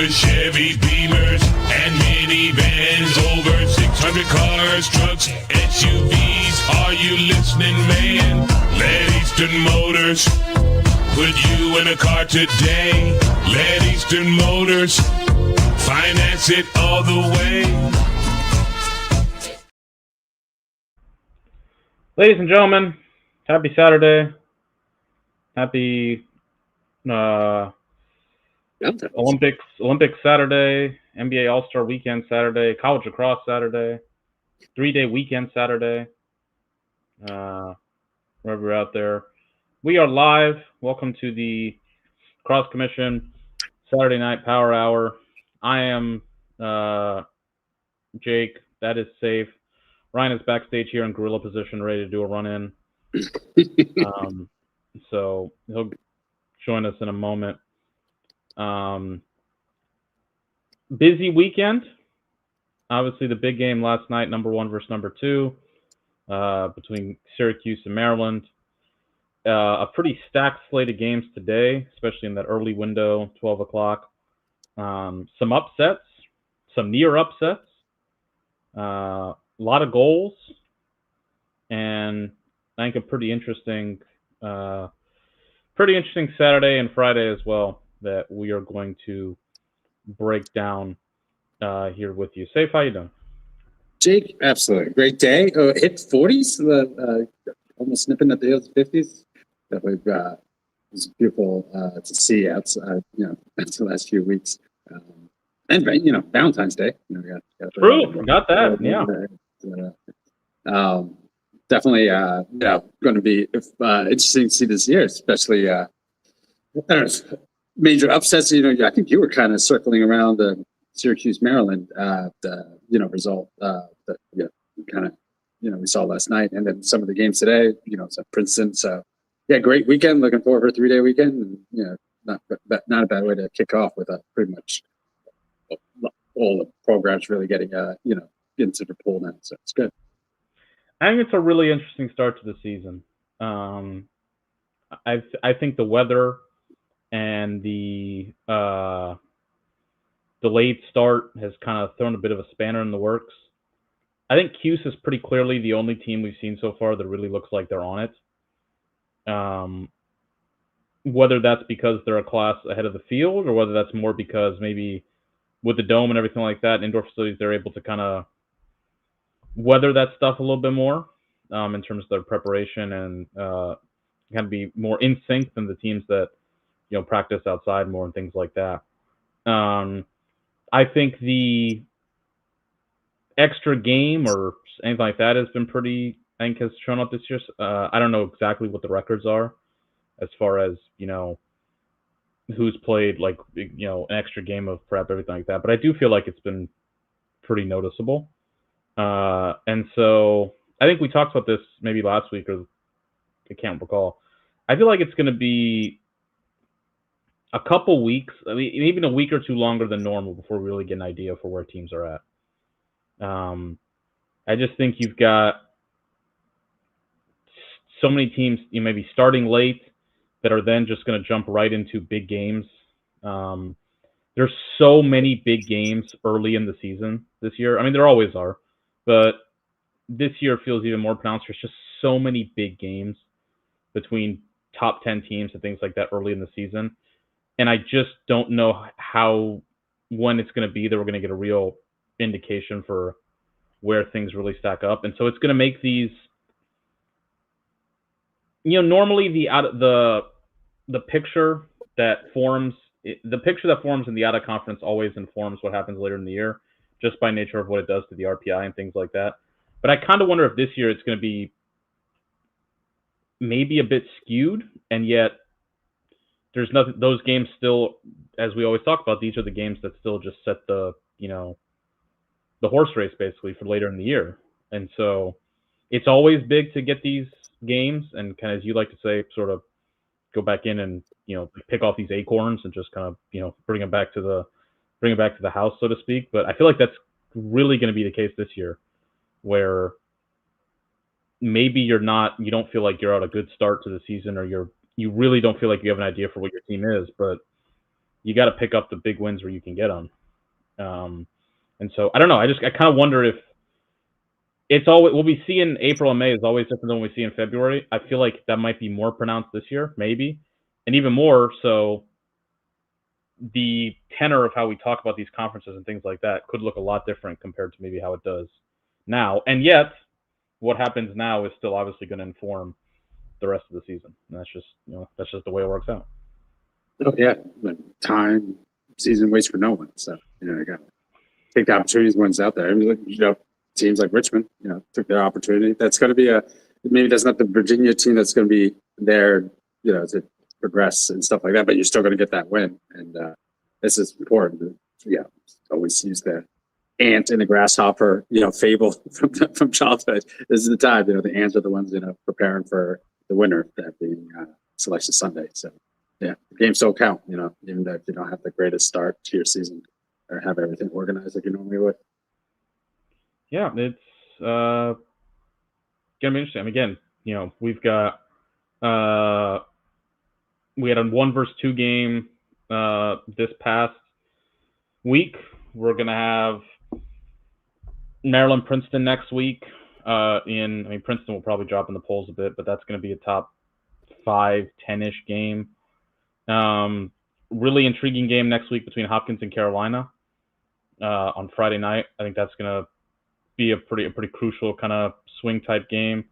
Trailers, Chevy Beamers, and minivans. Over 600 cars, trucks, SUVs. Are you listening, man? Let Eastern Motors put you in a car today. Let Eastern Motors finance it all the way. Ladies and gentlemen, happy Saturday. Happy Olympics Saturday, NBA All-Star Weekend Saturday, College Lacrosse Saturday, 3-day weekend Saturday, wherever you're out there. We are live. Welcome to the Cross Commission Saturday Night Power Hour. I am Jake. That is safe. Ryan is backstage here in gorilla position, ready to do a run-in. So he'll join us in a moment. Busy weekend. Obviously, the big game last night, number 1 versus number 2, between Syracuse and Maryland. A pretty stacked slate of games today, especially in that early window, 12 o'clock. Some upsets, some near upsets. A lot of goals, and I think a pretty interesting Saturday and Friday as well that we are going to break down here with you. Safe, how you doing? Jake, absolutely great day. Hit 40s, almost nipping at the 50s. That was beautiful to see outside. The last few weeks. And Valentine's Day. True, got that. Yeah. Definitely, going to be interesting to see this year, especially major upsets. I think you were kind of circling around the Syracuse, Maryland, result that we saw last night, and then some of the games today. So Princeton. So yeah, great weekend. Looking forward for a 3-day weekend. And, not a bad way to kick off with pretty much all the programs really getting into the pool now. So it's good. I think it's a really interesting start to the season. I think the weather and the delayed start has kind of thrown a bit of a spanner in the works. I think Cuse is pretty clearly the only team we've seen so far that really looks like they're on it. Whether that's because they're a class ahead of the field or whether that's more because maybe with the dome and everything like that, indoor facilities, they're able to kind of weather that stuff a little bit more in terms of their preparation and kind of be more in sync than the teams that practice outside more and things like that. I think the extra game or anything like that has been has shown up this year. I don't know exactly what the records are as far as who's played an extra game of prep, everything like that, but I do feel like it's been pretty noticeable. And so I think we talked about this maybe last week, or I can't recall. I feel like it's going to be a couple weeks, even a week or two longer than normal before we really get an idea for where teams are at. I just think you've got so many teams maybe starting late that are then just going to jump right into big games. There's so many big games early in the season this year. I mean, there always are. But this year feels even more pronounced. There's just so many big games between top 10 teams and things like that early in the season. And I just don't know when it's going to be that we're going to get a real indication for where things really stack up. And so it's going to make these, normally the picture that forms in the out of conference always informs what happens later in the year, just by nature of what it does to the RPI and things like that. But I kind of wonder if this year it's going to be maybe a bit skewed, and yet there's nothing. Those games still, as we always talk about, these are the games that still just set the horse race basically for later in the year. And so it's always big to get these games and kind of, as you like to say, sort of go back in and pick off these acorns and just kind of bring it back to the house, so to speak. But I feel like that's really going to be the case this year, where maybe you don't feel like you're at a good start to the season, or you really don't feel like you have an idea for what your team is, but you got to pick up the big wins where you can get them. And so I don't know. I kind of wonder if it's always what we see in April and May is always different than what we see in February. I feel like that might be more pronounced this year, maybe, and even more so. The tenor of how we talk about these conferences and things like that could look a lot different compared to maybe how it does now. And yet, what happens now is still obviously going to inform the rest of the season. And that's just the way it works out. Oh yeah, time season waits for no one. So you got to take the opportunities when it's out there. I mean, teams like Richmond, took their opportunity. That's going to be maybe that's not the Virginia team that's going to be there, to progress and stuff like that. But you're still going to get that win, and this is important. Always use the ant and the grasshopper, fable from childhood. This is the time. The ants are the ones preparing for the winner, that being Selection Sunday. So yeah, the games still count. Even though you don't have the greatest start to your season or have everything organized like you normally would. Yeah, it's gonna be interesting. And again, we've got we had a 1 versus 2 game this past week. We're gonna have Maryland Princeton next week. Princeton will probably drop in the polls a bit, but that's going to be a top 5, 10-ish game. Really intriguing game next week between Hopkins and Carolina on Friday night. I think that's going to be a pretty crucial kind of swing type game.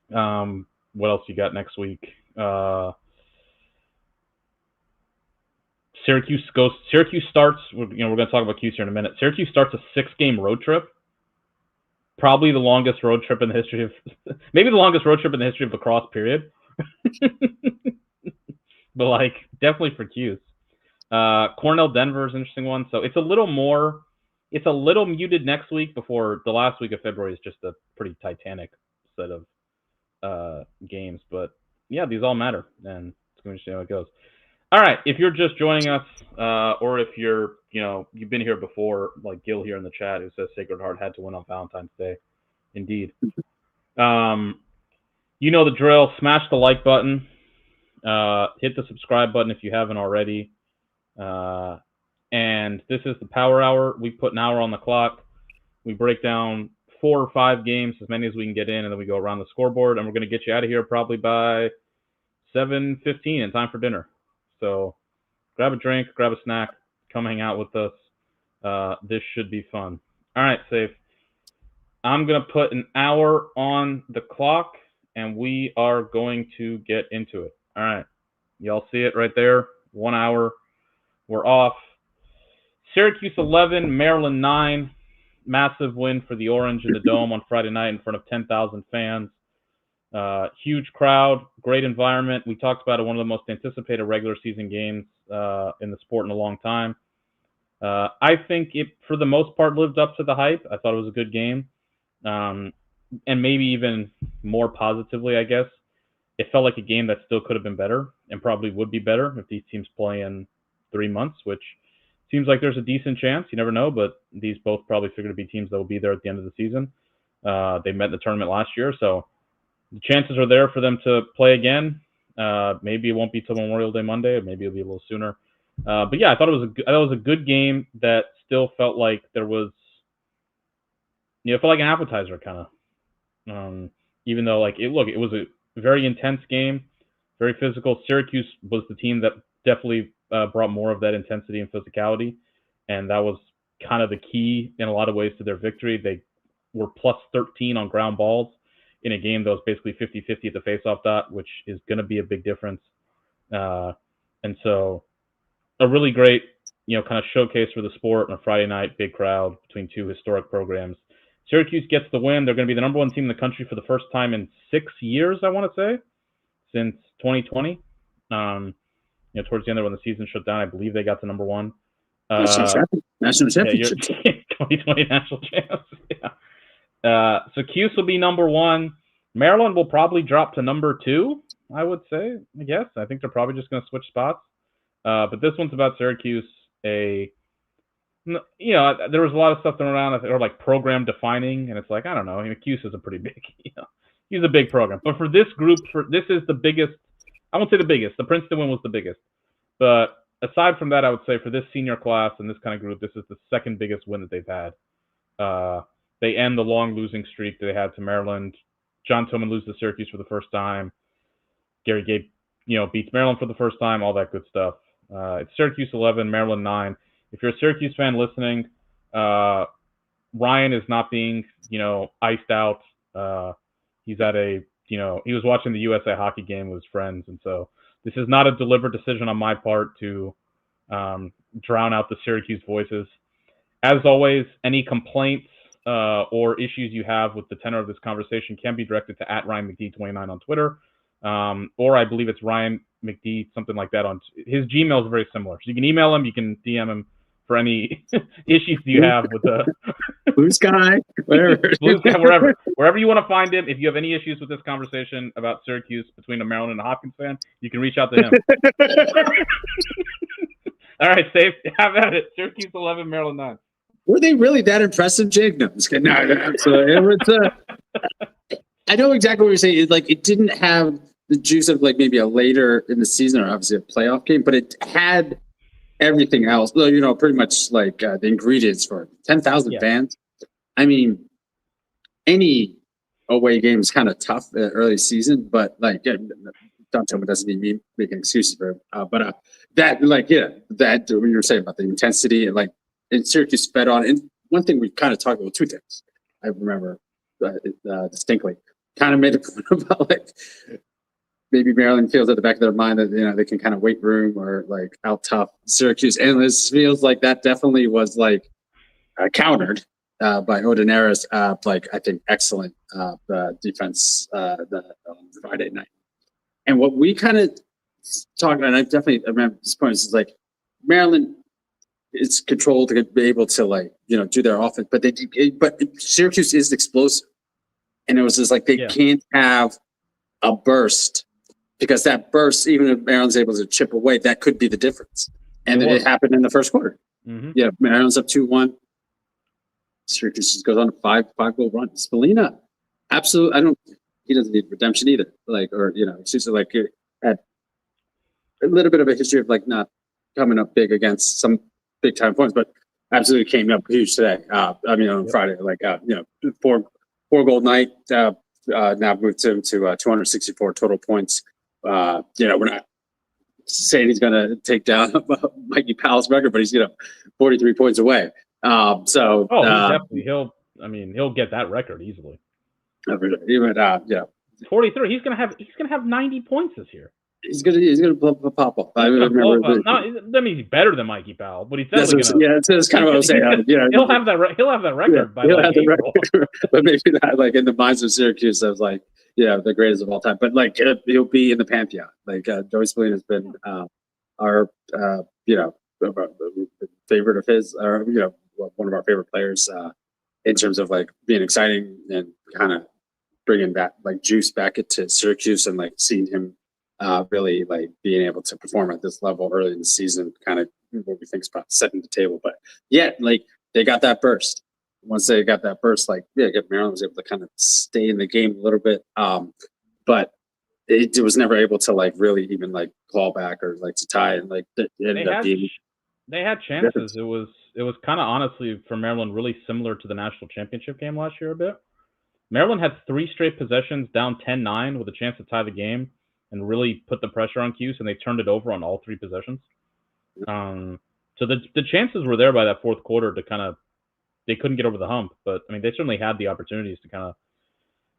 What else you got next week? Syracuse starts. We're going to talk about Cuse here in a minute. Syracuse starts a 6-game road trip. Probably the longest road trip in the history of, maybe the longest road trip in the history of lacrosse, period. But definitely for Cuse. Cornell Denver is an interesting one. So it's a little muted next week before the last week of February is just a pretty titanic set of games. But yeah, these all matter, and it's going to see how it goes. All right, if you're just joining us, or if you've been here before, like Gil here in the chat who says Sacred Heart had to win on Valentine's Day. Indeed. You know the drill. Smash the like button. Hit the subscribe button if you haven't already. And this is the Power Hour. We put an hour on the clock. We break down 4 or 5 games, as many as we can get in, and then we go around the scoreboard, and we're going to get you out of here probably by 7:15 in time for dinner. So grab a drink, grab a snack, come hang out with us. This should be fun. All right, Safe. I'm going to put an hour on the clock, and we are going to get into it. All right. Y'all see it right there? 1 hour. We're off. Syracuse 11, Maryland 9. Massive win for the Orange in the Dome on Friday night in front of 10,000 fans. Huge crowd, great environment. We talked about it, one of the most anticipated regular season games in the sport in a long time. I think it, for the most part, lived up to the hype. I thought it was a good game. And maybe even more positively, I guess, it felt like a game that still could have been better and probably would be better if these teams play in 3 months, which seems like there's a decent chance. You never know, but these both probably figure to be teams that will be there at the end of the season. They met in the tournament last year, so the chances are there for them to play again. Maybe it won't be till Memorial Day Monday, or maybe it'll be a little sooner. But yeah, I thought it was a good game that still felt like there was, it felt like an appetizer kind of. Even though it was a very intense game, very physical. Syracuse was the team that definitely brought more of that intensity and physicality, and that was kind of the key in a lot of ways to their victory. They were plus 13 on ground balls in a game that was basically 50-50 at the faceoff dot, which is going to be a big difference. And so a really great, kind of showcase for the sport on a Friday night, big crowd between 2 historic programs. Syracuse gets the win. They're going to be the number 1 team in the country for the first time in 6 years, I want to say, since 2020. Towards the end when the season shut down, I believe they got to number 1. National championship. Yeah, 2020 national champs. Yeah. So Cuse will be number 1. Maryland will probably drop to number 2, I would say. I guess. I think they're probably just going to switch spots. But this one's about Syracuse. There was a lot of stuff thrown around that were program defining, and it's I don't know. Cuse is a pretty big, he's a big program. But for this group, this is the biggest. I won't say the biggest. The Princeton win was the biggest, but aside from that, I would say for this senior class and this kind of group, this is the second biggest win that they've had. They end the long losing streak that they had to Maryland. John Tillman loses to Syracuse for the first time. Gary Gabe, beats Maryland for the first time, all that good stuff. It's Syracuse 11, Maryland 9. If you're a Syracuse fan listening, Ryan is not being, iced out. He's at he was watching the USA hockey game with his friends. And so this is not a deliberate decision on my part to drown out the Syracuse voices. As always, any complaints or issues you have with the tenor of this conversation can be directed to @RyanMcD29 on Twitter. Or I believe it's Ryan McD, something like that. On his Gmail is very similar. So you can email him, you can DM him for any issues you have with the Blue Sky, whatever. Blue Sky, wherever you want to find him. If you have any issues with this conversation about Syracuse between a Maryland and a Hopkins fan, you can reach out to him. All right, safe. Have at it. Syracuse 11, Maryland 9. Were they really that impressive, Jake? No, I'm just kidding. No, absolutely. I know exactly what you're saying. It didn't have the juice of maybe a later in the season or obviously a playoff game, but it had everything else. Pretty much the ingredients for 10,000 fans. I mean, any away game is kind of tough early season, but Don Tillman doesn't need me making excuses for him. But that when you were saying about the intensity and Syracuse fed on. And one thing we kind of talked about, two things I remember distinctly, kind of made a point about maybe Maryland feels at the back of their mind that they can kind of weight room or out tough Syracuse, and this feels like that definitely was countered by Odinera's I think excellent defense the Friday night. And what we kind of talked about, and I definitely remember this point, is Maryland is controlled to be able to do their offense, but Syracuse is explosive, and it was just they can't have a burst, because that burst, even if Maryland's able to chip away, that could be the difference. And it happened in the first quarter. Mm-hmm. Yeah, Maryland's up 2-1. Syracuse just goes on a 5-goal run. Spallina, absolutely. He doesn't need redemption either. It's just had a little bit of a history of not coming up big against some big time points, but absolutely came up huge today. On Friday, 4-goal night. Now moved him to 264 total points. We're not saying he's going to take down Mikey Powell's record, but he's 43 points away. Definitely he'll get that record easily. 43. He's gonna have 90 points this year. He's gonna pop up. I remember. That means he's better than Mikey Powell, but he's definitely that's kind of what I'm saying. He'll have that record by he'll have the April. record, but maybe not in the minds of Syracuse as the greatest of all time. But he'll be in the pantheon. Joey Spallina has been our favorite of his, or one of our favorite players in terms of being exciting and kind of bringing that juice back into Syracuse, and seeing him really being able to perform at this level early in the season, kind of what we think is about setting the table. But they got that burst. Once they got that burst, Maryland was able to kind of stay in the game a little bit, but it was never able to really even claw back or to tie, and they had chances. It was kind of honestly for Maryland really similar to the national championship game last year a bit. Maryland had 3 straight possessions down 10-9 with a chance to tie the game and really put the pressure on Cuse, and they turned it over on all 3 possessions. So the chances were there by that fourth quarter to they couldn't get over the hump, but they certainly had the opportunities to kind of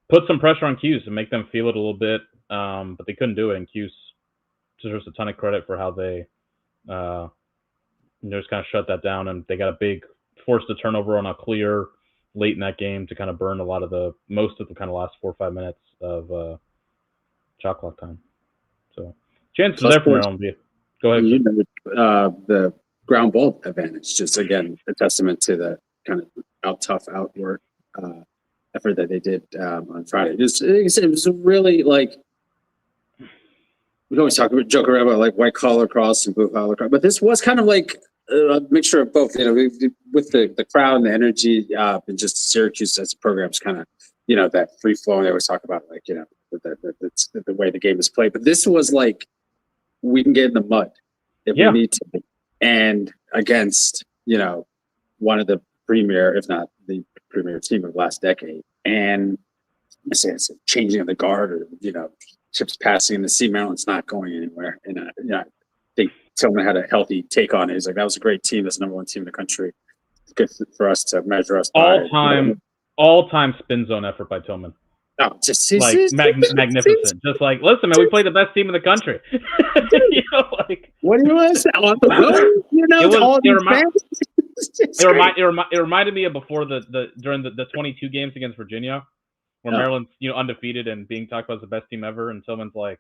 put some pressure on Cuse and make them feel it a little bit, but they couldn't do it. And Cuse deserves a ton of credit for how they just kind of shut that down, and they got forced a turnover on a clear late in that game to kind of burn most of the kind of last 4 or 5 minutes of shot clock time. So chances are there for Maryland. Go ahead. The ground ball advantage, just again a testament to the kind of outwork effort that they did on Friday. It was really we always joke around about white collar lacrosse and blue collar lacrosse, but this was kind of a mixture of both. With the crowd and the energy, and just Syracuse as a program is kind of that free flow. And they always talk about the way the game is played. But this was we can get in the mud if we need to, and against one of the premier, if not the premier team of last decade, and I say it's a changing of the guard, or chips passing in the sea. Maryland's not going anywhere, and I think Tillman had a healthy take on it. He's like, that was a great team. That's the number one team in the country. It's good for us to measure us by. All-time spin zone effort by Tillman. Oh, just magnificent. Just like, listen, man, we play the best team in the country. What do you want to say? On the road, it reminded me of before during the 22 games against Virginia, where Maryland's undefeated and being talked about as the best team ever, and Tillman's like,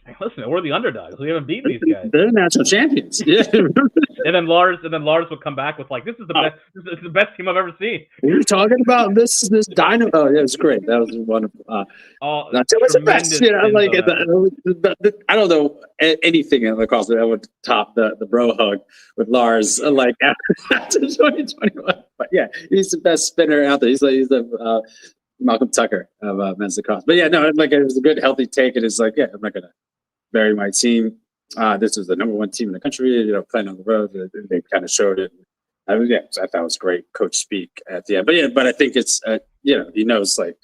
hey, listen, we're the underdogs. We haven't beaten these guys. They're national champions. Yeah. and then Lars would come back with like, this is the best. This is the best team I've ever seen. We're talking about this dynamo. Oh, yeah, it was great. That was wonderful. Tillman's the best. I don't know anything in lacrosse that would top the bro hug with Lars after 2021. But yeah, he's the best spinner out there. He's the Malcolm Tucker of men's lacrosse. But yeah, no, it was a good, healthy take. It is like, yeah, I'm not gonna bury my team. This was the number one team in the country. Playing on the road, they kind of showed it. I thought it was great. Coach speak at the end. But I think it's he knows that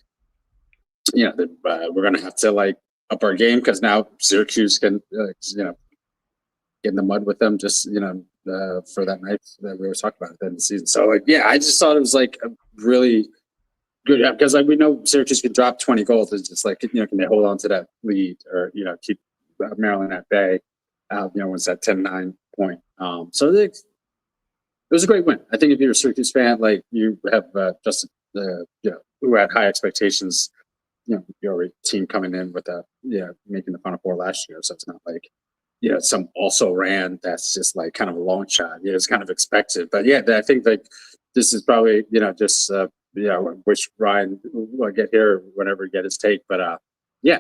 we're gonna have to up our game, because now Syracuse can get in the mud with them just for that night that we were talking about at the end of the season. So I just thought it was a really good, because we know Syracuse can drop 20 goals. It's just can they hold on to that lead, or keep Maryland at bay? Once that 10-9 point. So it was a great win. I think if you're a Syracuse fan, you have just who had high expectations. Your team coming in with making the Final Four last year, so it's not some also ran that's just kind of a long shot. It's kind of expected, but I think this is probably just. I wish Ryan will get here whenever he get his take. But I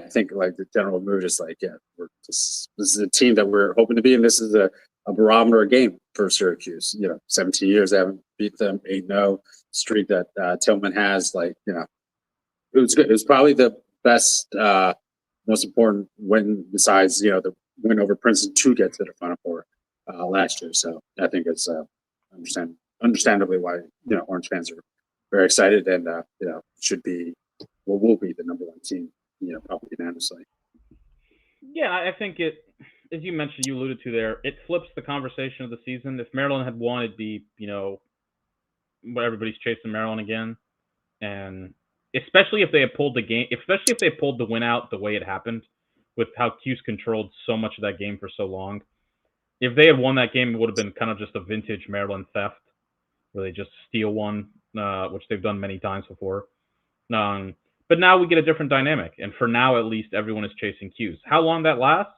think the general mood is this is a team that we're hoping to be, and this is a barometer game for Syracuse. 17 years they haven't beat them, 8-0 streak that Tillman has. It was good. It was probably the best, most important win besides the win over Princeton to get to the Final Four last year. So I think it's understandably why Orange fans are very excited, and should be, will be the number one team, probably unanimously. Yeah, I think it, as you mentioned, you alluded to there, it flips the conversation of the season. If Maryland had won, it'd be, everybody's chasing Maryland again, and especially if they had pulled the game, especially if they pulled the win out the way it happened, with how Cuse controlled so much of that game for so long. If they had won that game, it would have been kind of just a vintage Maryland theft, where they just steal one. Which they've done many times before. But now we get a different dynamic. And for now, at least, everyone is chasing Cuse. How long that lasts,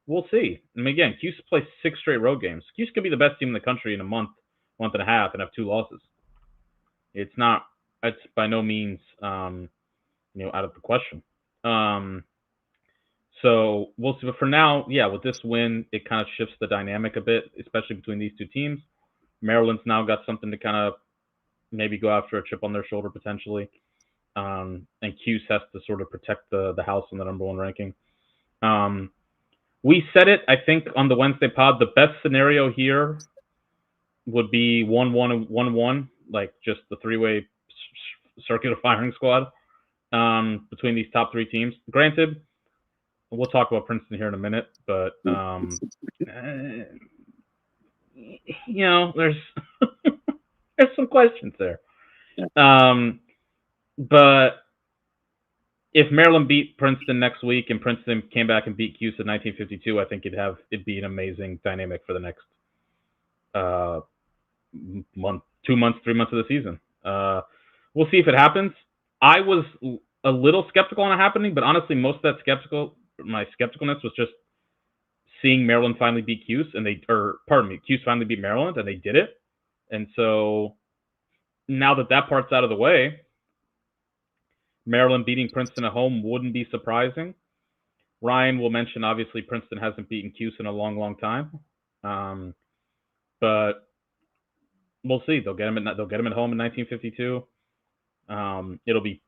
we'll see. And again, Cuse plays 6 straight road games. Cuse could be the best team in the country in a month and a half, and have 2 losses. It's by no means, out of the question. So we'll see. But for now, with this win, it kind of shifts the dynamic a bit, especially between these two teams. Maryland's now got something to kind of maybe go after a chip on their shoulder potentially. And Cuse has to sort of protect the house on the number one ranking. We said it, I think, on the Wednesday pod. The best scenario here would be 1-1 and 1-1, just the 3-way circular firing squad between these top 3 teams. Granted, we'll talk about Princeton here in a minute, but there's there's some questions there. Yeah. But if Maryland beat Princeton next week and Princeton came back and beat Cuse in 1952, I think it'd be an amazing dynamic for the next month, 2 months, 3 months of the season. We'll see if it happens. I was a little skeptical on it happening, but honestly, most of that my skepticalness was just seeing Maryland finally beat Cuse, Cuse finally beat Maryland, and they did it. And so now that part's out of the way, Maryland beating Princeton at home wouldn't be surprising. Ryan will mention, obviously, Princeton hasn't beaten Cuse in a long, long time. But we'll see. They'll get him at home in 1952. It'll be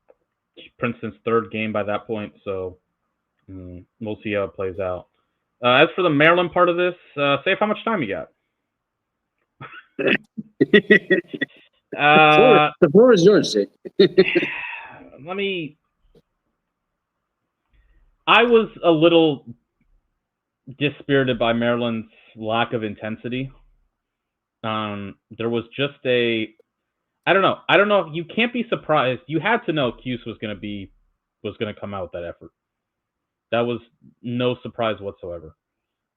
Princeton's 3rd game by that point, so we'll see how it plays out. As for the Maryland part of this, Safe, how much time you got? The floor is yours, Jake. I was a little dispirited by Maryland's lack of intensity. There was just I don't know. You can't be surprised. You had to know Cuse was going to come out with that effort. That was no surprise whatsoever.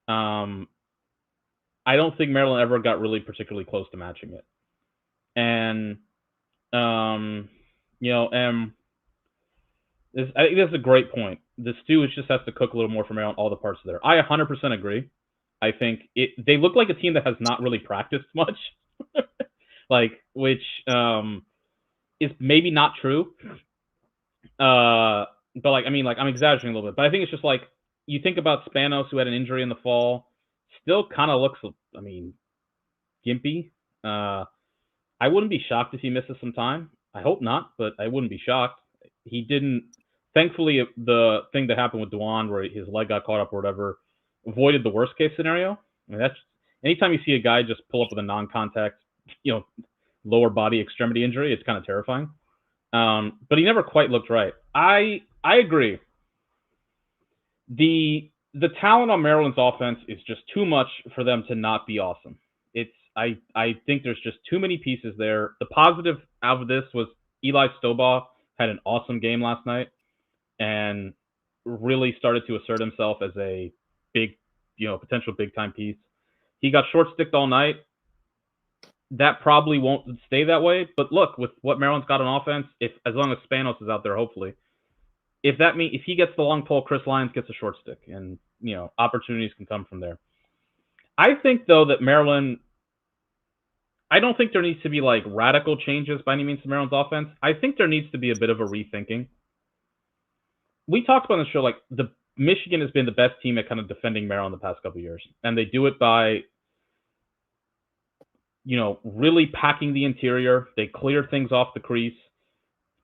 I don't think Maryland ever got really particularly close to matching it. And I think that's a great point. The stew just has to cook a little more for Maryland, all the parts there. I 100% agree. I think they look like a team that has not really practiced much, which is maybe not true. But I'm exaggerating a little bit. But I think it's just you think about Spanos, who had an injury in the fall, still kind of looks, gimpy. I wouldn't be shocked if he misses some time. I hope not, but I wouldn't be shocked. He didn't. Thankfully, the thing that happened with Duan, where his leg got caught up or whatever, avoided the worst case scenario. I mean, that's anytime you see a guy just pull up with a non-contact, lower body extremity injury, it's kind of terrifying. But he never quite looked right. I agree. The talent on Maryland's offense is just too much for them to not be awesome. I think there's just too many pieces there. The positive out of this was Eli Stobaugh had an awesome game last night and really started to assert himself as a big, potential big-time piece. He got short-sticked all night. That probably won't stay that way. But look, with what Maryland's got on offense, as long as Spanos is out there, hopefully, if he gets the long pole, Chris Lyons gets a short stick, and opportunities can come from there. I think though that Maryland, I don't think there needs to be radical changes by any means to Maryland's offense. I think there needs to be a bit of a rethinking. We talked about on the show the Michigan has been the best team at kind of defending Maryland the past couple of years, and they do it by really packing the interior. They clear things off the crease.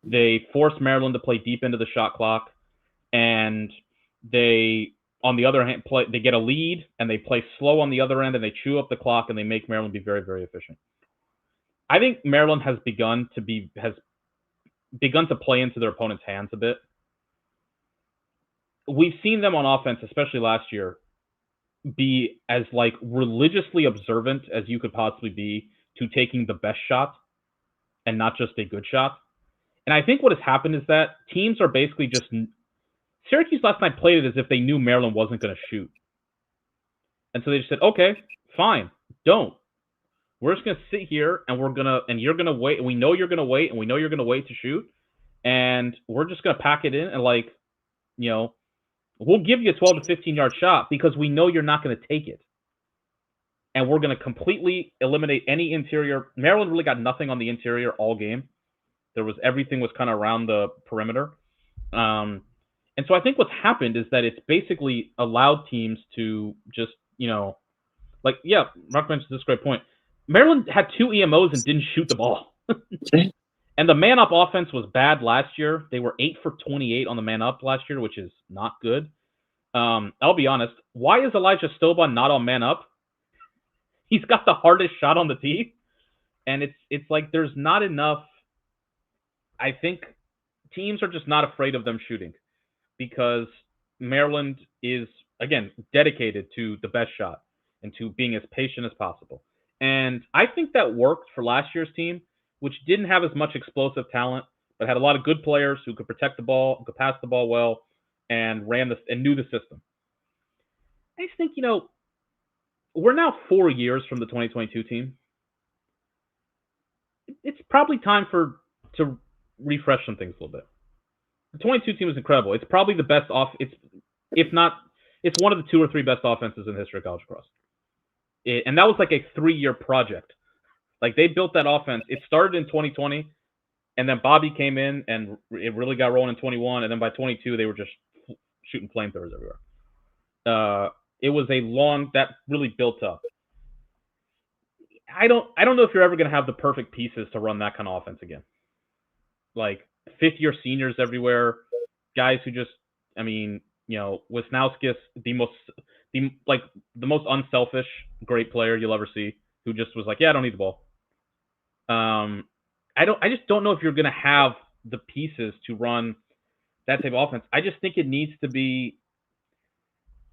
They force Maryland to play deep into the shot clock, and they, on the other hand, they get a lead and they play slow on the other end, and they chew up the clock and they make Maryland be very, very efficient. I think Maryland has begun to play into their opponent's hands a bit. We've seen them on offense, especially last year, be as religiously observant as you could possibly be to taking the best shot and not just a good shot. And I think what has happened is that teams are basically just... Syracuse last night played it as if they knew Maryland wasn't going to shoot. And so they just said, okay, fine, don't. We're just going to sit here and you're going to wait. And we know you're going to wait, and we know you're going to wait to shoot. And we're just going to pack it in and we'll give you a 12 to 15-yard shot because we know you're not going to take it. And we're going to completely eliminate any interior. Maryland really got nothing on the interior all game. Everything was kind of around the perimeter. And so I think what's happened is that it's basically allowed teams to just, Mark mentioned this great point. Maryland had 2 EMOs and didn't shoot the ball. And the man-up offense was bad last year. They were 8 for 28 on the man-up last year, which is not good. I'll be honest. Why is Elijah Stobaugh not on man-up? He's got the hardest shot on the tee. And it's there's not enough. I think teams are just not afraid of them shooting because Maryland is, again, dedicated to the best shot and to being as patient as possible. And I think that worked for last year's team, which didn't have as much explosive talent, but had a lot of good players who could protect the ball, could pass the ball well, and knew the system. I just think, we're now 4 years from the 2022 team. It's probably time to refresh some things a little bit. The 22 team is incredible. It's probably the best it's one of the 2 or 3 best offenses in the history of college lacrosse. And that was a 3-year project. They built that offense. It started in 2020, and then Bobby came in, and it really got rolling in 21, and then by 22, they were just shooting flamethrowers everywhere. It was that really built up. I don't know if you're ever going to have the perfect pieces to run that kind of offense again. Fifth-year seniors everywhere, guys who just, Wisnauskas, the the most unselfish, great player you'll ever see, who just was like, yeah, I don't need the ball. I just don't know if you're going to have the pieces to run that type of offense. I just think it needs to be.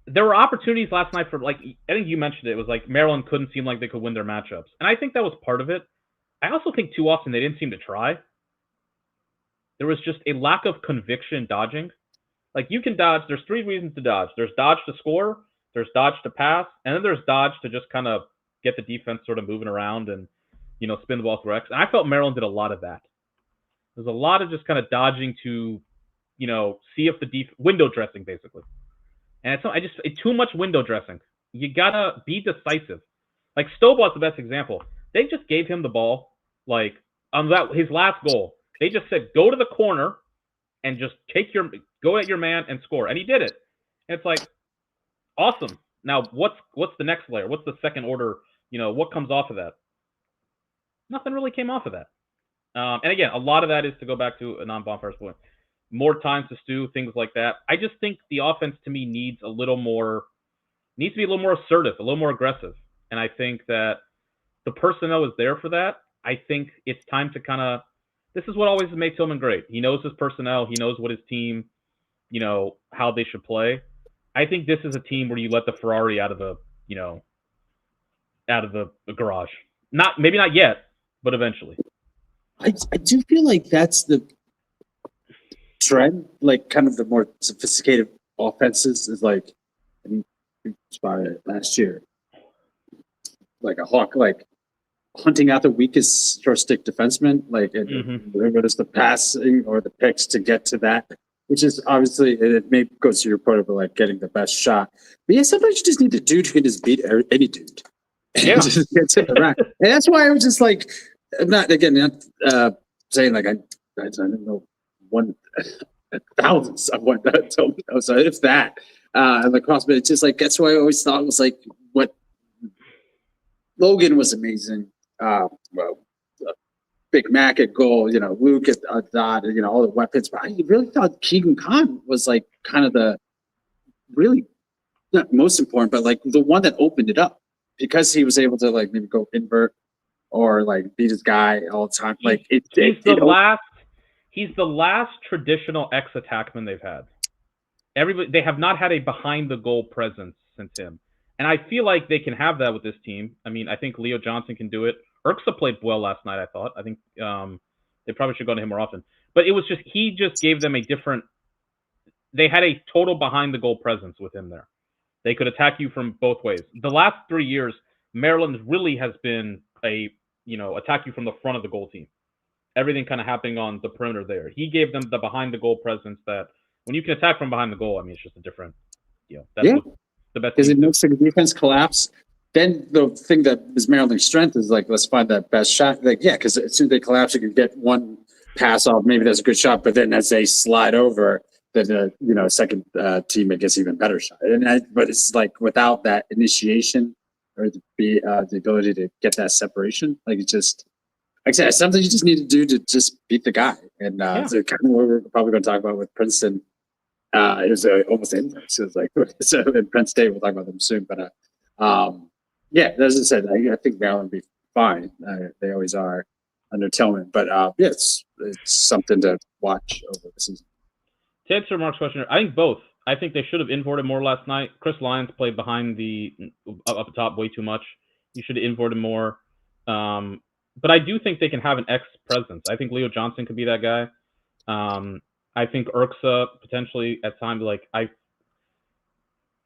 There were opportunities last night for, like, I think you mentioned it. It was like Maryland couldn't seem like they could win their matchups, and I think that was part of it. I also think too often they didn't seem to try. There was just a lack of conviction dodging. Like, you can dodge. There's 3 reasons to dodge. There's dodge to score, there's dodge to pass, and then there's dodge to just kind of get the defense sort of moving around and, spin the ball through X. And I felt Maryland did a lot of that. There's a lot of just kind of dodging to, see if the window dressing, basically. And it's too much window dressing. You gotta be decisive. Like, Stobaugh's the best example. They just gave him the ball, like, on his last goal. They just said, go to the corner and just go at your man and score. And he did it. And it's like, awesome. Now, what's the next layer? What's the second order? What comes off of that? Nothing really came off of that. And again, a lot of that is, to go back to a non-Bonfire's point, more time to stew, things like that. I just think the offense, to me, needs to be a little more assertive, a little more aggressive. And I think that the personnel is there for that. I think it's time to kind of, this is what always made Tillman great. He knows his personnel. He knows what his team, how they should play. I think this is a team where you let the Ferrari out of the garage. Maybe not yet, but eventually. I do feel like that's the trend. Like, kind of the more sophisticated offenses is like, I mean, we spotted it last year. Like a hawk, like hunting out the weakest short stick defenseman, like whether it's the passing or the picks to get to that, which is obviously, it may go to your point of like getting the best shot. But yeah, sometimes you just need a dude who can just beat any dude. Yeah. Just gets it around. And that's why I was just like, I'm not saying like I don't know 1,000 someone that told me. So if that lacrosse, but it's just like, that's why I always thought it was like, what Logan was amazing. Big Mac at goal, Luke at dot, all the weapons. But I really thought Keegan Khan was like kind of the really not most important, but like the one that opened it up, because he was able to like maybe go invert or like beat his guy all the time. Like he's the last traditional X attackman they've had. They have not had a behind the goal presence since him. And I feel like they can have that with this team. I mean, I think Leo Johnson can do it. Urksa played well last night, I thought. I think they probably should go to him more often. But it was just, he just gave them they had a total behind the goal presence with him there. They could attack you from both ways. The last 3 years, Maryland really has been attack you from the front of the goal team. Everything kind of happening on the perimeter there. He gave them the behind the goal presence that when you can attack from behind the goal, I mean, it's just a different, that's the best. Because it makes the defense collapse. Then the thing that is Maryland's strength is like, let's find that best shot. Like, yeah, because as soon as they collapse, you can get one pass off. Maybe that's a good shot, but then as they slide over, then the second teammate gets even better shot. But it's like without that initiation or the ability to get that separation, like it's just, like I said, something you just need to do to just beat the guy. And so kind of what we're probably going to talk about with Princeton. It was almost inverse. It was like, so in Penn State, we'll talk about them soon. But as I said, I think Maryland will be fine. They always are under Tillman. But it's something to watch over the season. To answer Mark's question, I think both. I think they should have inverted more last night. Chris Lyons played behind up top way too much. You should have inverted more. But I do think they can have an X presence. I think Leo Johnson could be that guy. I think Urksa potentially at times, like I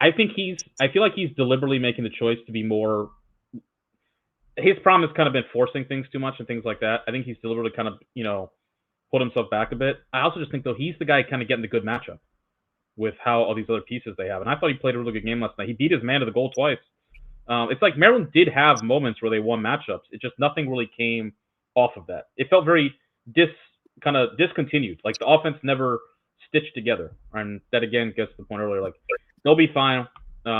feel like he's deliberately making the choice to be more. His problem has kind of been forcing things too much and things like that. I think he's deliberately kind of, pulled himself back a bit. I also just think, though, he's the guy kind of getting the good matchup with how all these other pieces they have. And I thought he played a really good game last night. He beat his man to the goal twice. It's like Maryland did have moments where they won matchups. It just nothing really came off of that. It felt very kind of discontinued. Like the offense never stitched together. And that again gets to the point earlier. Like they'll be fine. They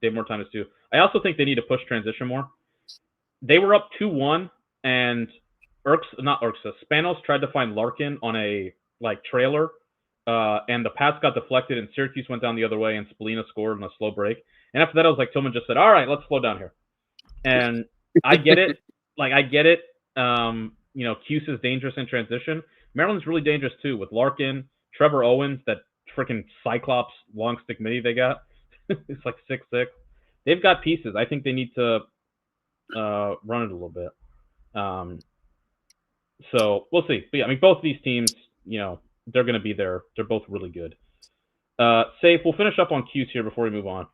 have more time to stew. I also think they need to push transition more. They were up 2-1, and Spanos tried to find Larkin on a trailer, and the pass got deflected, and Syracuse went down the other way, and Spallina scored on a slow break. And after that, I was like, Tillman just said, all right, let's slow down here. And I get it. I get it. Cuse is dangerous in transition. Maryland's really dangerous too with Larkin, Trevor Owens, that freaking Cyclops long stick midi they got. It's like 6'6". They've got pieces. I think they need to run it a little bit. So we'll see. But yeah, both of these teams, they're going to be there. They're both really good. Safe. We'll finish up on Cuse here before we move on.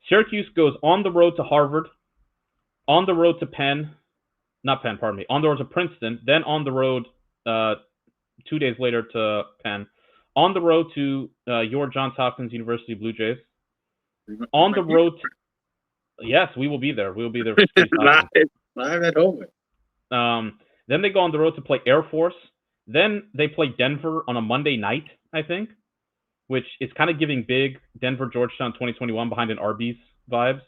Syracuse goes on the road to Harvard, on the road to on the road to Princeton, then on the road 2 days later to Penn, on the road to your Johns Hopkins University Blue Jays, on the road to, yes, we will be there. We will be there. Live at home. Then they go on the road to play Air Force. Then they play Denver on a Monday night, I think, which is kind of giving big Denver Georgetown 2021 behind an Arby's vibes.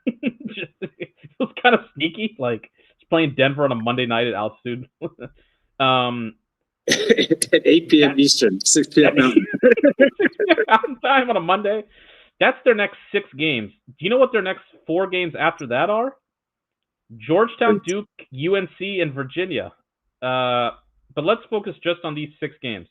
It was kind of sneaky, like it's playing Denver on a Monday night at altitude. At 8 p.m. Eastern, 6 p.m. Mountain. 6 p.m. Mountain time on a Monday. That's their next 6 games. Do you know what their next 4 games after that are? Georgetown, Duke, UNC, and Virginia. But let's focus just on these 6 games.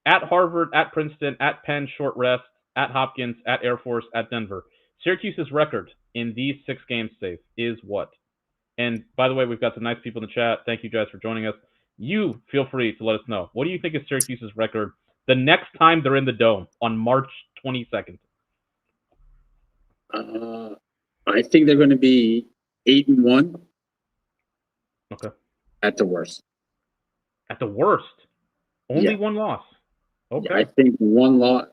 At Harvard, at Princeton, at Penn, short rest, at Hopkins, at Air Force, at Denver. Syracuse's record in these 6 games, Safe, is what? And by the way, we've got some nice people in the chat. Thank you guys for joining us. You feel free to let us know. What do you think is Syracuse's record the next time they're in the Dome on March 22nd? I think they're going to be 8-1. Okay. At the worst. At the worst? Only one loss. Okay. Yeah, I think one loss.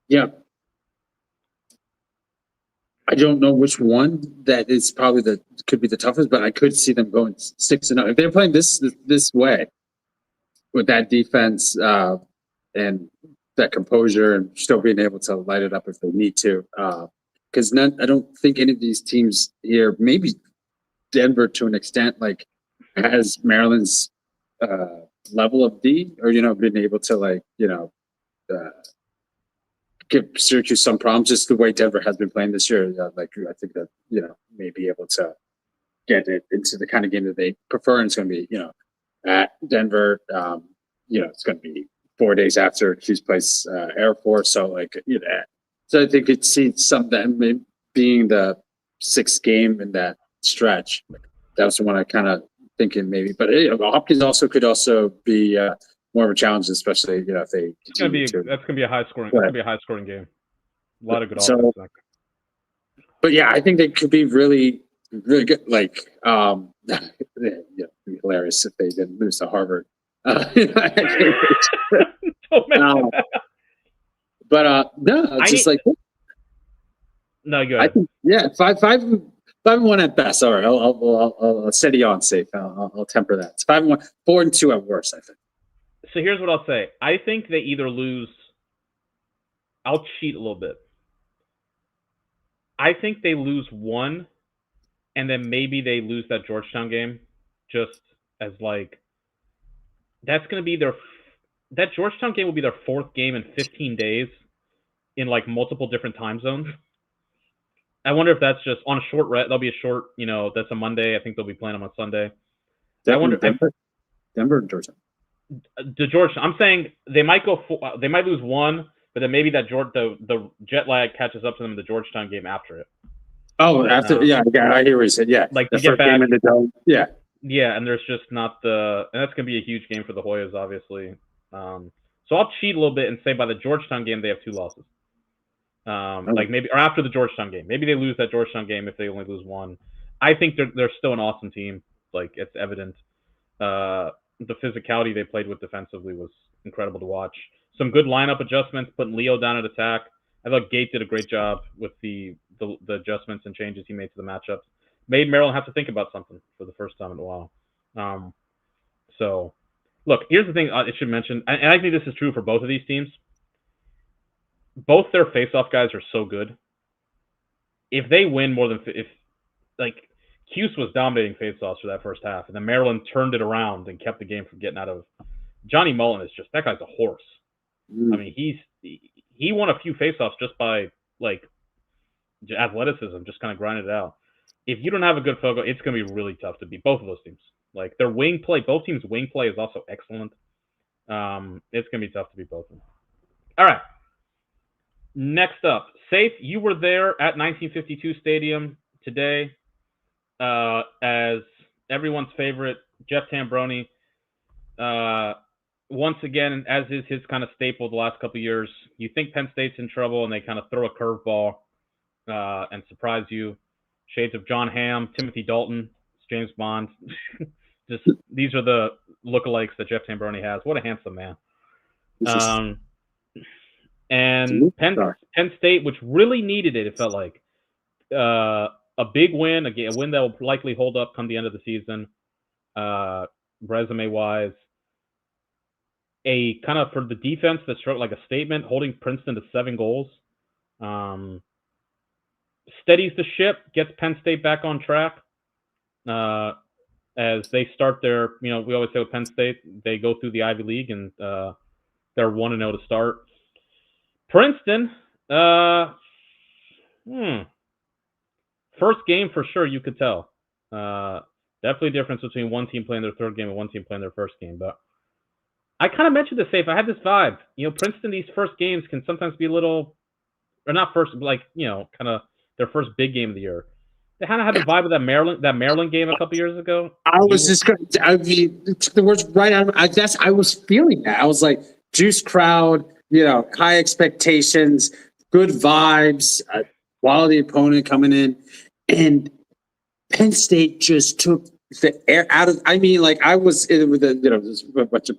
Yeah. I don't know which one that is probably could be the toughest, but I could see them going 6-0 if they're playing this way with that defense and that composure and still being able to light it up if they need to. Because I don't think any of these teams here, maybe Denver to an extent, like has Maryland's level of D, or been able to give Syracuse some problems, just the way Denver has been playing this year. I think that may be able to get it into the kind of game that they prefer, and it's going to be at Denver. It's going to be 4 days after Cuse plays Air Force, so so I think it sees some that being the 6th game in that stretch. That was the one I kind of thinking maybe, but Hopkins could also be more of a challenge, especially if they. That's gonna be a high scoring. It's gonna be a high scoring game. A lot of good offense. But yeah, I think they could be really, really good. It'd be hilarious if they didn't lose to Harvard. No, go ahead. I think 5-1 at best. All right, I'll steady on Safe. I'll temper that. It's 5-1, 4-2 at worst, I think. So here's what I'll say. I think they either lose. I'll cheat a little bit. I think they lose one, and then maybe they lose that Georgetown game, just as that's going to be that Georgetown game will be their 4th game in 15 days in multiple different time zones. I wonder if that's just on a short rest. There'll be a short, that's a Monday. I think they'll be playing them on Sunday. Denver or Georgetown? The Georgetown. I'm saying they might they might lose one, but then maybe that the jet lag catches up to them in the Georgetown game after it. Oh, after I hear what you said. Yeah, the first game in the Dome. Yeah. Yeah, and there's just not and that's gonna be a huge game for the Hoyas, obviously. So I'll cheat a little bit and say by the Georgetown game they have 2 losses. Maybe or after the Georgetown game, maybe they lose that Georgetown game if they only lose one. I think they're still an awesome team. It's evident. The physicality they played with defensively was incredible to watch. Some good lineup adjustments, putting Leo down at attack. I thought Gate did a great job with the adjustments and changes he made to the matchups. Made Maryland have to think about something for the first time in a while. So, look, here's the thing I should mention, and I think this is true for both of these teams. Both their face-off guys are so good. If they win more than Cuse was dominating face-offs for that first half, and then Maryland turned it around and kept the game from getting out of. Johnny Mullen is that guy's a horse. I mean, he won a few face-offs just by like athleticism, just kind of grinded it out. If you don't have a good field goal, it's going to be really tough to beat both of those teams. Like their wing play, both teams' wing play is also excellent. It's going to be tough to beat both of them. All right. Next up, Safe, you were there at 1952 Stadium today as everyone's favorite, Jeff Tambroni. Once again, as is his kind of staple the last couple of years, you think Penn State's in trouble and they kind of throw a curveball and surprise you. Shades of John Hamm, Timothy Dalton, James Bond. Just these are the lookalikes that Jeff Tambroni has. What a handsome man. And Penn State, which really needed it felt like a big win, a win that will likely hold up come the end of the season, resume-wise. A kind of for the defense that struck like a statement, holding Princeton to 7 goals. Steadies the ship, gets Penn State back on track as they start their, we always say with Penn State, they go through the Ivy League and they're 1-0 to start. Princeton, first game for sure, you could tell. Definitely a difference between one team playing their third game and one team playing their first game. But I kind of mentioned this, Safe. I had this vibe. Princeton, these first games can sometimes be a little, or not first, but like, kind of their first big game of the year. They kind of had the vibe of that Maryland game a couple years ago. I was just going to, took the words right out of I guess I was feeling that. I was like, juice crowd, high expectations, good vibes, quality opponent coming in. And Penn State just took the air out of, I was in with just a bunch of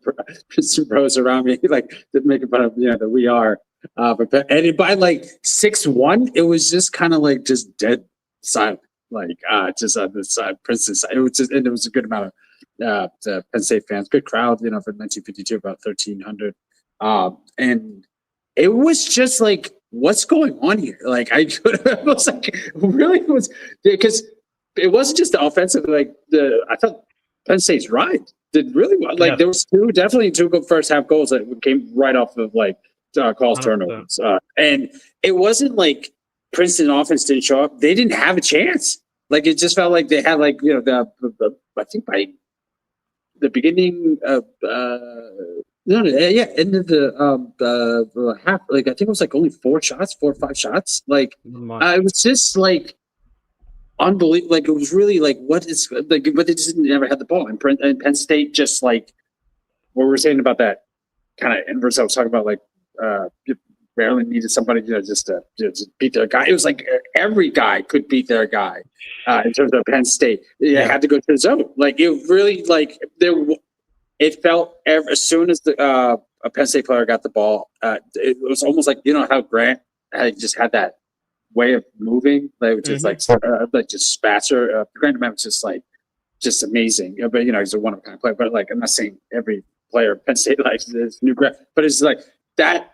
pros around me, like, just making fun of, that we are. But by like 6-1, it was just kind of like just dead silent, like just on the side, Princeton side. It was a good amount of Penn State fans, good crowd, for 1952, about 1,300. And it was just like, what's going on here? Like I was like, really was because it wasn't just the offensive. Like I thought Penn State's right did really well. Like there was definitely two good first half goals that came right off of like calls turnovers. And it wasn't like Princeton offense didn't show up. They didn't have a chance. Like it just felt like they had like the I think by the beginning of end of the half, like I think it was like only 4 or 5 shots. Like it was just like unbelievable. Like it was really like what is like, but they just never had the ball. And Penn State just like what we were saying about that kind of inverse. I was talking about like Maryland needed somebody just to beat their guy. It was like every guy could beat their guy in terms of Penn State. They had to go to the zone. Like it really like there. It felt as soon as a Penn State player got the ball, it was almost like how Grant just had that way of moving, like just like just spatcher. Grant was just amazing. But he's a one of a kind of player. But like I'm not saying every player Penn State likes this new Grant, but it's like that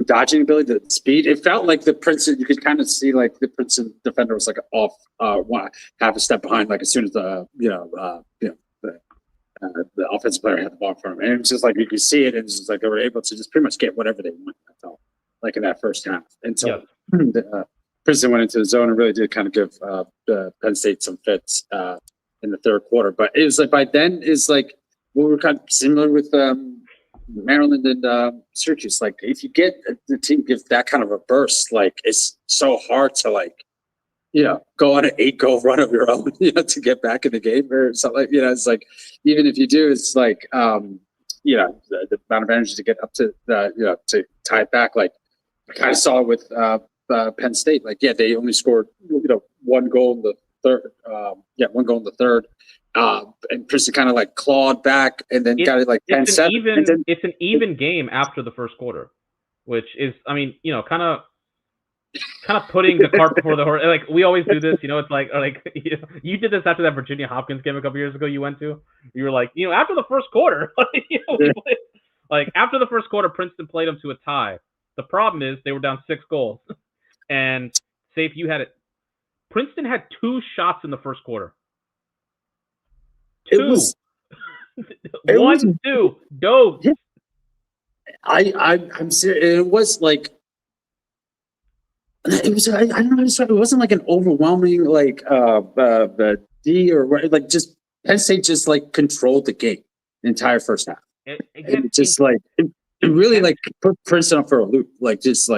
dodging ability, the speed. It felt like the Princeton. You could kind of see like the Princeton defender was like off half a step behind. Like as soon as the offensive player had the ball in front of him. And it was just like you could see it, and it's just like they were able to just pretty much get whatever they wanted, I felt, like in that first half. And so Princeton went into the zone and really did kind of give Penn State some fits in the third quarter. But it was like by then is like we were kind of similar with Maryland and Syracuse. Like if you get the team give that kind of a burst, like it's so hard to like go on an 8-goal run of your own, to get back in the game or something. It's like, even if you do, it's like, the amount of energy to get up to to tie it back. Like I kind of saw it with Penn State. Like, they only scored, 1 goal in the third. 1 goal in the third. And Princeton kind of like clawed back and then got it like 10-7. It's an even game after the first quarter, which is, kind of putting the cart before the horse. Like we always do this, it's like you did this after that Virginia Hopkins game a couple years ago. You went to, you were like, after the first quarter, like after the first quarter, Princeton played them to a tie. The problem is they were down 6 goals, and Safe, you had it. Princeton had 2 shots in the first quarter. 2. It was 1-2. Dove. I'm serious. It was like. It was, I don't know how to describe it. It wasn't like an overwhelming, like, D or like just Penn State just like controlled the game the entire first half. Again, It just like, it really like put Princeton up for a loop. Like, just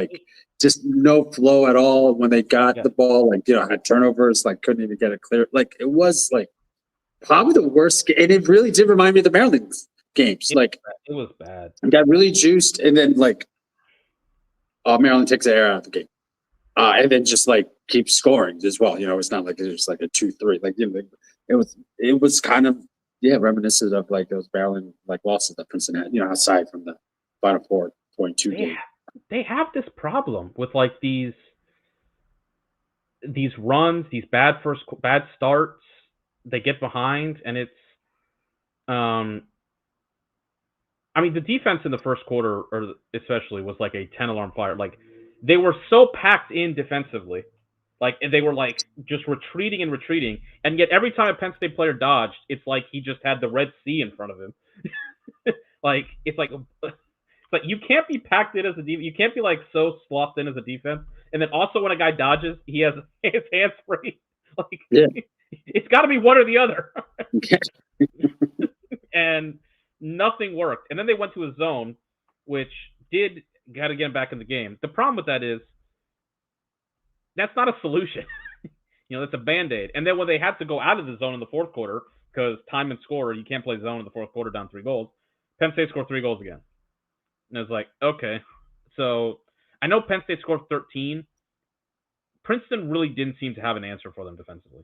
no flow at all when they got Yeah. the ball, like, had turnovers, like couldn't even get it clear. Like, it was like probably the worst. And it really did remind me of the Maryland games. Like, it was bad. it got really juiced and then like, Maryland takes the air out of the game. And then just like keep scoring as well. It's not like it was like a 2-3. Like, it was kind of reminiscent of like those Maryland like losses that Princeton had. Aside from the Final Four 22 game. They have this problem with like these runs, these bad starts. They get behind, and it's I mean, the defense in the first quarter, or especially, was like a 10 alarm fire. Like, they were so packed in defensively, like, and they were like just retreating, and yet every time a Penn State player dodged, it's like he just had the Red Sea in front of him. Like, it's like you can't be packed in as a defense. You can't be like so sloughed in as a defense, and then also when a guy dodges, he has his hands free. Like, it's got to be one or the other. And nothing worked. And then they went to a zone, which got to get back in the game. The problem with that is that's not a solution. That's a Band-Aid. And then when they had to go out of the zone in the fourth quarter, because time and score, you can't play zone in the fourth quarter down 3 goals, Penn State scored 3 goals again. And it's like, okay. So I know Penn State scored 13. Princeton really didn't seem to have an answer for them defensively,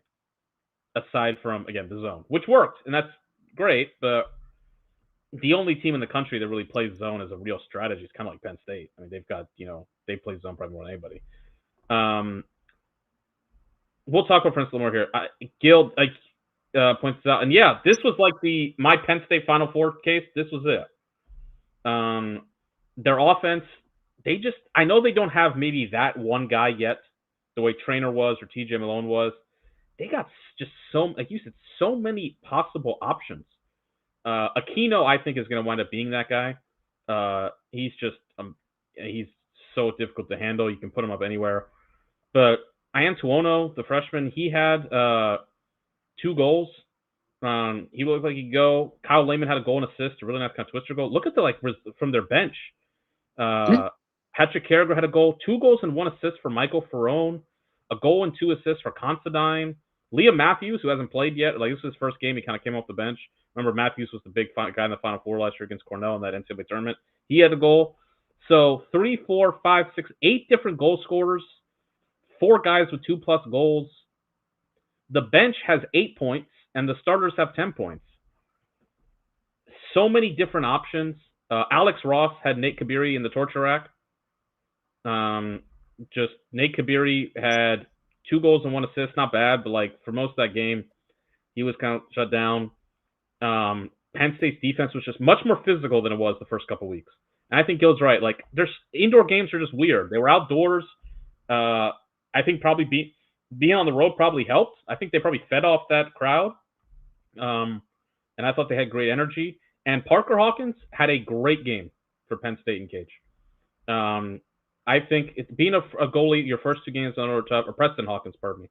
aside from, again, the zone, which worked. And that's great, but the only team in the country that really plays zone as a real strategy is kind of like Penn State. I mean, they've got, they play zone probably more than anybody. We'll talk about Princeton more here. Gil points out, and yeah, this was like my Penn State Final Four case. This was it. Their offense, I know they don't have maybe that one guy yet, the way Trainer was or TJ Malone was. They got just like you said, so many possible options. Aquino, I think, is going to wind up being that guy. He's just he's so difficult to handle. You can put him up anywhere. But Antuono, the freshman, he had 2 goals. He looked like he could go. Kyle Lehman had a goal and assist, a really nice kind of twister goal. Look at from their bench. Patrick Carragher had a goal, 2 goals and 1 assist for Michael Ferrone, a goal and 2 assists for Considine. Liam Matthews, who hasn't played yet, like this was his first game, he kind of came off the bench. Remember, Matthews was the big guy in the Final Four last year against Cornell in that NCAA tournament. He had a goal. So 3, 4, 5, 6, 8 different goal scorers, 4 guys with 2+ goals. The bench has 8 points, and the starters have 10 points. So many different options. Alex Ross had Nate Kabiri in the torture rack. Just Nate Kabiri had 2 goals and 1 assist, not bad, but like for most of that game, he was kind of shut down. Penn State's defense was just much more physical than it was the first couple of weeks. And I think Gil's right. Like, there's indoor games are just weird. They were outdoors. I think probably being on the road probably helped. I think they probably fed off that crowd. And I thought they had great energy. And Parker Hawkins had a great game for Penn State in Cage. I think it's being a goalie, your first 2 games on top, or Preston Hawkins, pardon me.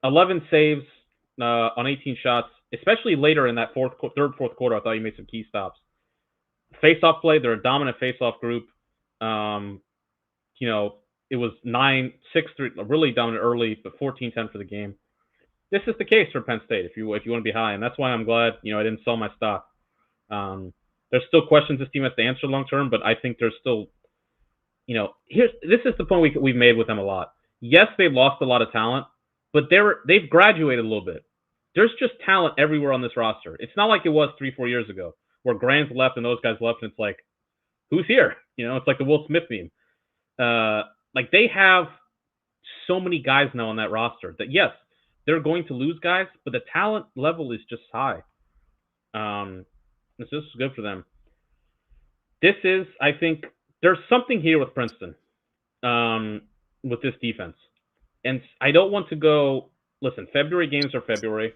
11 saves on 18 shots, especially later in that third, fourth quarter. I thought he made some key stops. Face-off play, they're a dominant face-off group. It was 9-6-3, really dominant early, but 14-10 for the game. This is the case for Penn State if you want to be high, and that's why I'm glad I didn't sell my stock. There's still questions this team has to answer long term, but I think there's still, this is the point we've made with them a lot. Yes, they've lost a lot of talent, but they've graduated a little bit. There's just talent everywhere on this roster. It's not like it was 3-4 years ago where Grant's left and those guys left, and it's like, who's here? It's like the Will Smith meme. Like, they have so many guys now on that roster that, yes, they're going to lose guys, but the talent level is just high. This is good for them. This is, I think, there's something here with Princeton with this defense. And I don't want to go, listen, February games are February.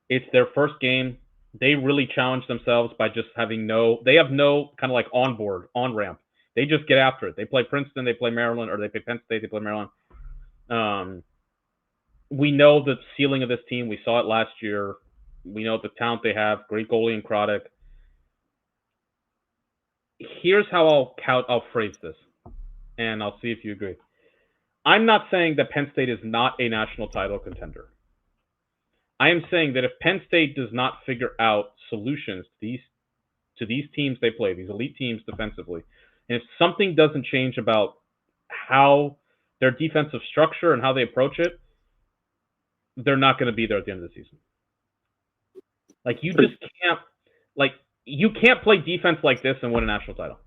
It's their first game. They really challenge themselves by just having they have no kind of like on-ramp. They just get after it. They play Princeton, they play Maryland, or they play Penn State, they play Maryland. We know the ceiling of this team. We saw it last year. We know the talent they have. Great goalie in Craddock. Here's how I'll phrase this, and I'll see if you agree. I'm not saying that Penn State is not a national title contender. I am saying that if Penn State does not figure out solutions to these teams they play, these elite teams defensively, and if something doesn't change about how their defensive structure and how they approach it, they're not going to be there at the end of the season. Like, you just can't, like, you can't play defense like this and win a national title.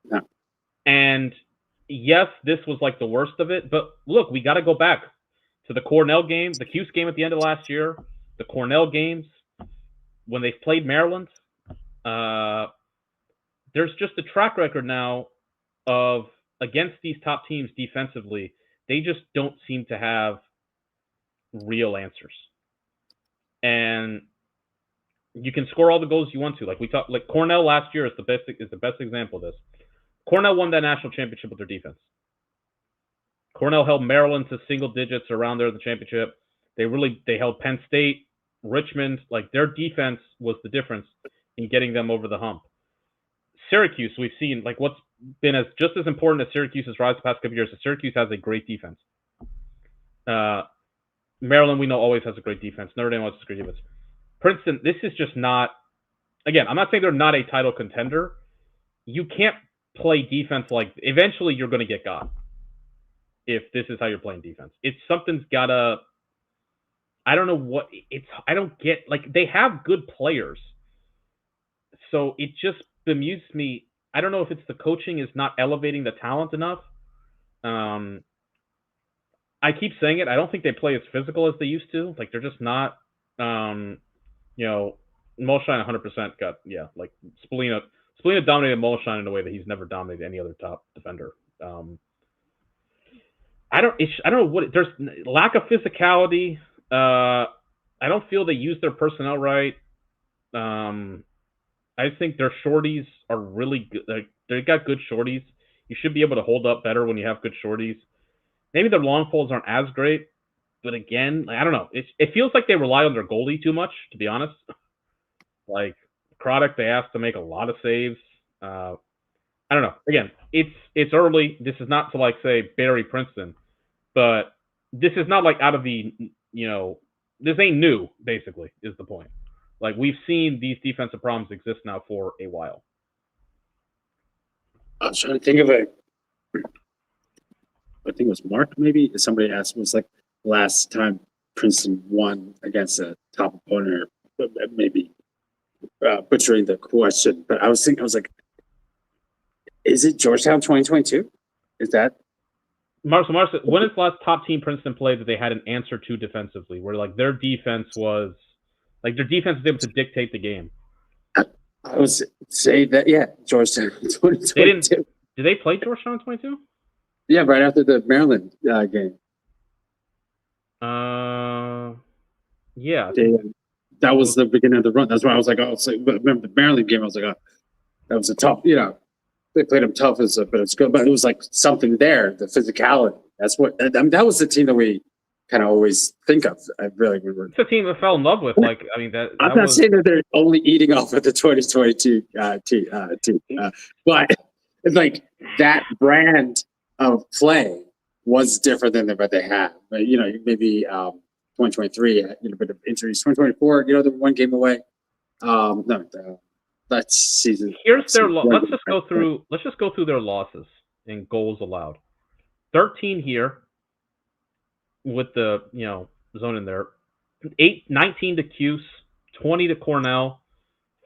No. And yes, this was like the worst of it, but look, we got to go back to the Cornell game, the Cuse game at the end of last year, the Cornell games, when they played Maryland. There's just a track record now of, against these top teams defensively, they just don't seem to have real answers. And you can score all the goals you want to. Like we talked, like Cornell last year is the best example of this. Cornell won that national championship with their defense. Cornell held Maryland to single digits around there in the championship. They held Penn State, Richmond. Like, their defense was the difference in getting them over the hump. Syracuse, we've seen, like, what's been just as important as Syracuse's rise the past couple years is Syracuse has a great defense. Maryland, we know, always has a great defense. Notre Dame always has a great defense. Princeton, this is just not, again, I'm not saying they're not a title contender. You can't play defense like, eventually you're going to get got if this is how you're playing defense. Something's got to, I don't know what, I don't get, like, they have good players. So it just bemuses me. I don't know if it's the coaching is not elevating the talent enough. I keep saying it. I don't think they play as physical as they used to. Like, they're just not, Molshine 100% got, like Spallina dominated Molshine in a way that he's never dominated any other top defender. I don't know what, there's lack of physicality. I don't feel they use their personnel right. I think their shorties are really good. They got good shorties. You should be able to hold up better when you have good shorties. Maybe their long poles aren't as great, but again, I don't know. It feels like they rely on their goalie too much, to be honest. Like Craddock, they asked to make a lot of saves. I don't know. Again, it's early. This is not to like say bury Princeton, but this is not like out of the this ain't new. Basically, is the point. Like, we've seen these defensive problems exist now for a while. I was trying to think of I think it was Mark, maybe. Somebody asked, was like last time Princeton won against a top opponent, or maybe butchering the question. But I was like, is it Georgetown 2022? Is that? Mark, when is the last top team Princeton played that they had an answer to defensively, where like their defense was able to dictate the game? I was say that, Georgetown 2022. Did they play Georgetown 22? Yeah, right after the Maryland game. Yeah. That was the beginning of the run. That's why I was like, remember the Maryland game? I was like, that was a tough, they played them tough, but it's good. But it was like something there, the physicality. That's what, that was the team that we kind of always think of. I really remember. It's a team I fell in love with. Like, I mean, I'm not saying that they're only eating off of the 2022 team, but it's like that brand of play was different than what they had. But maybe 2023, a bit of injuries. 2024, they're one game away. That season. Here's their. Let's just go through their losses in goals allowed. 13 here, with the zone in there. 19 to Cuse, 20 to Cornell,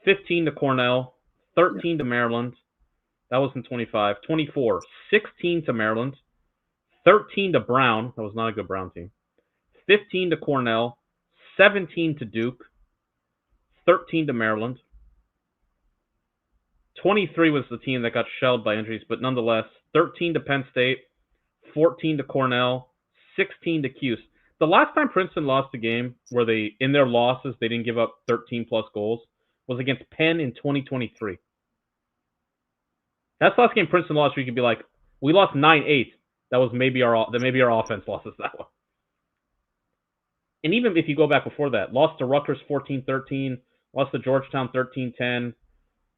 15 to Cornell, 13 to Maryland. That was in 25. 24, 16 to Maryland, 13 to Brown. That was not a good Brown team. 15 to Cornell, 17 to Duke, 13 to Maryland. 23 was the team that got shelled by injuries, but nonetheless, 13 to Penn State, 14 to Cornell, 16 to Cuse. The last time Princeton lost a game where in their losses, they didn't give up 13 plus goals was against Penn in 2023. That's the last game Princeton lost where you could be like, we lost 9-8. That was maybe our offense lost us that one. And even if you go back before that, lost to Rutgers 14-13, lost to Georgetown 13-10,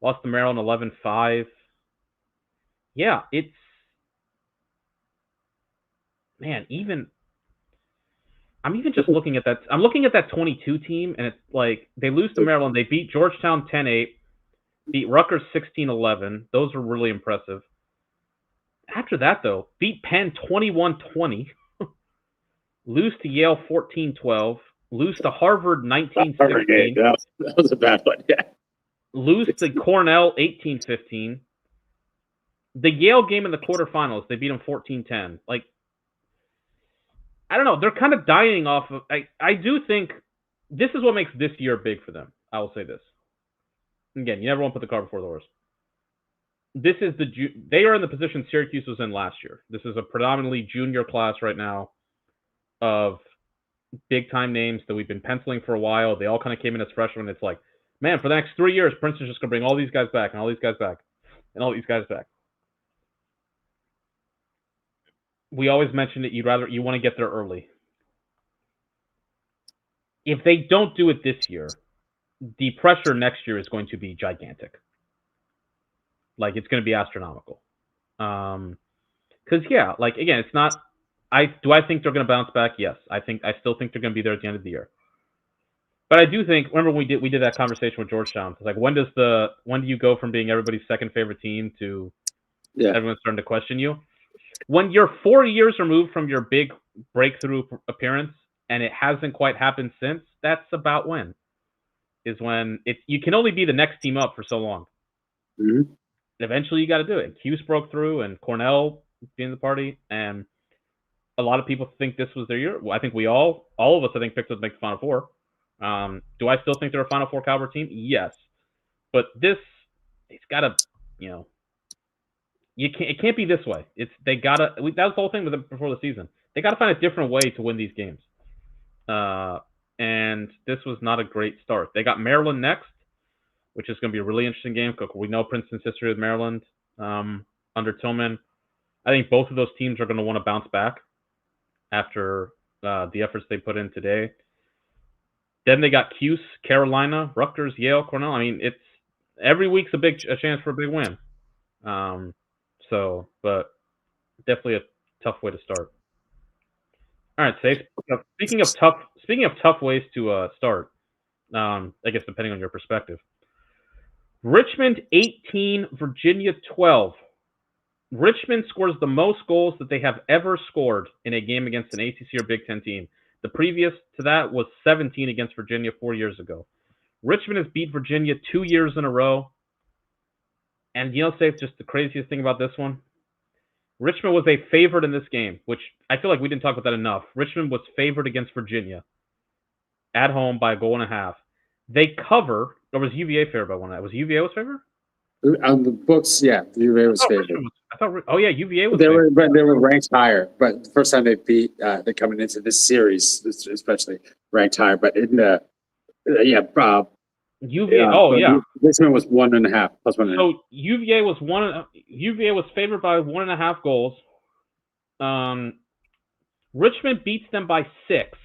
lost to Maryland 11-5. Yeah, it's man, I'm even just looking at that. I'm looking at that 22 team, and it's like they lose to Maryland. They beat Georgetown 10-8, beat Rutgers 16-11. Those were really impressive. After that, though, beat Penn 21-20, lose to Yale 14-12, lose to Harvard 19-16. That was a bad one, yeah. Lose to Cornell 18-15. The Yale game in the quarterfinals, they beat them 14-10. Like, I don't know. They're kind of dying off of. I do think this is what makes this year big for them. I will say this. Again, you never want to put the cart before the horse. This is they are in the position Syracuse was in last year. This is a predominantly junior class right now of big time names that we've been penciling for a while. They all kind of came in as freshmen. It's like, man, for the next 3 years, Princeton's just going to bring all these guys back and all these guys back and all these guys back. We always mention that you want to get there early. If they don't do it this year, the pressure next year is going to be gigantic. Like, it's going to be astronomical. Because like, again, it's not. Do I think they're going to bounce back? Yes, I still think they're going to be there at the end of the year. But I do think. Remember, we did that conversation with Georgetown. It's like, when do you go from being everybody's second favorite team to everyone's starting to question you? When you're 4 years removed from your big breakthrough appearance and it hasn't quite happened since, that's about when you can only be the next team up for so long. Mm-hmm. Eventually, you got to do it. Cuse broke through, and Cornell being the party, and a lot of people think this was their year. Well, I think all of us, I think, picked us to make the Final Four. Do I still think they're a Final Four caliber team? Yes, but it's got to, it can't be this way. They gotta. That was the whole thing with them before the season. They got to find a different way to win these games. And this was not a great start. They got Maryland next, which is going to be a really interesting game. We know Princeton's history with Maryland under Tillman. I think both of those teams are going to want to bounce back after the efforts they put in today. Then they got Cuse, Carolina, Rutgers, Yale, Cornell. I mean, it's every week's a chance for a big win. But definitely a tough way to start. All right, Safe. Speaking of tough ways to start, I guess depending on your perspective. Richmond 18, Virginia 12. Richmond scores the most goals that they have ever scored in a game against an ACC or Big Ten team. The previous to that was 17 against Virginia 4 years ago. Richmond has beat Virginia 2 years in a row. And Safe, just the craziest thing about this one, Richmond was a favorite in this game, which I feel like we didn't talk about that enough. Richmond was favored against Virginia at home by 1.5. They cover, or was UVA favored by 1.5? Was UVA was favored? On the books, yeah, UVA was favored. UVA was. They were ranked higher, but the first time they beat, they're coming into this series, especially ranked higher. But in the UVA, Richmond was 1.5 plus 1.5. So UVA was favored by 1.5 goals. Richmond beats them by 6.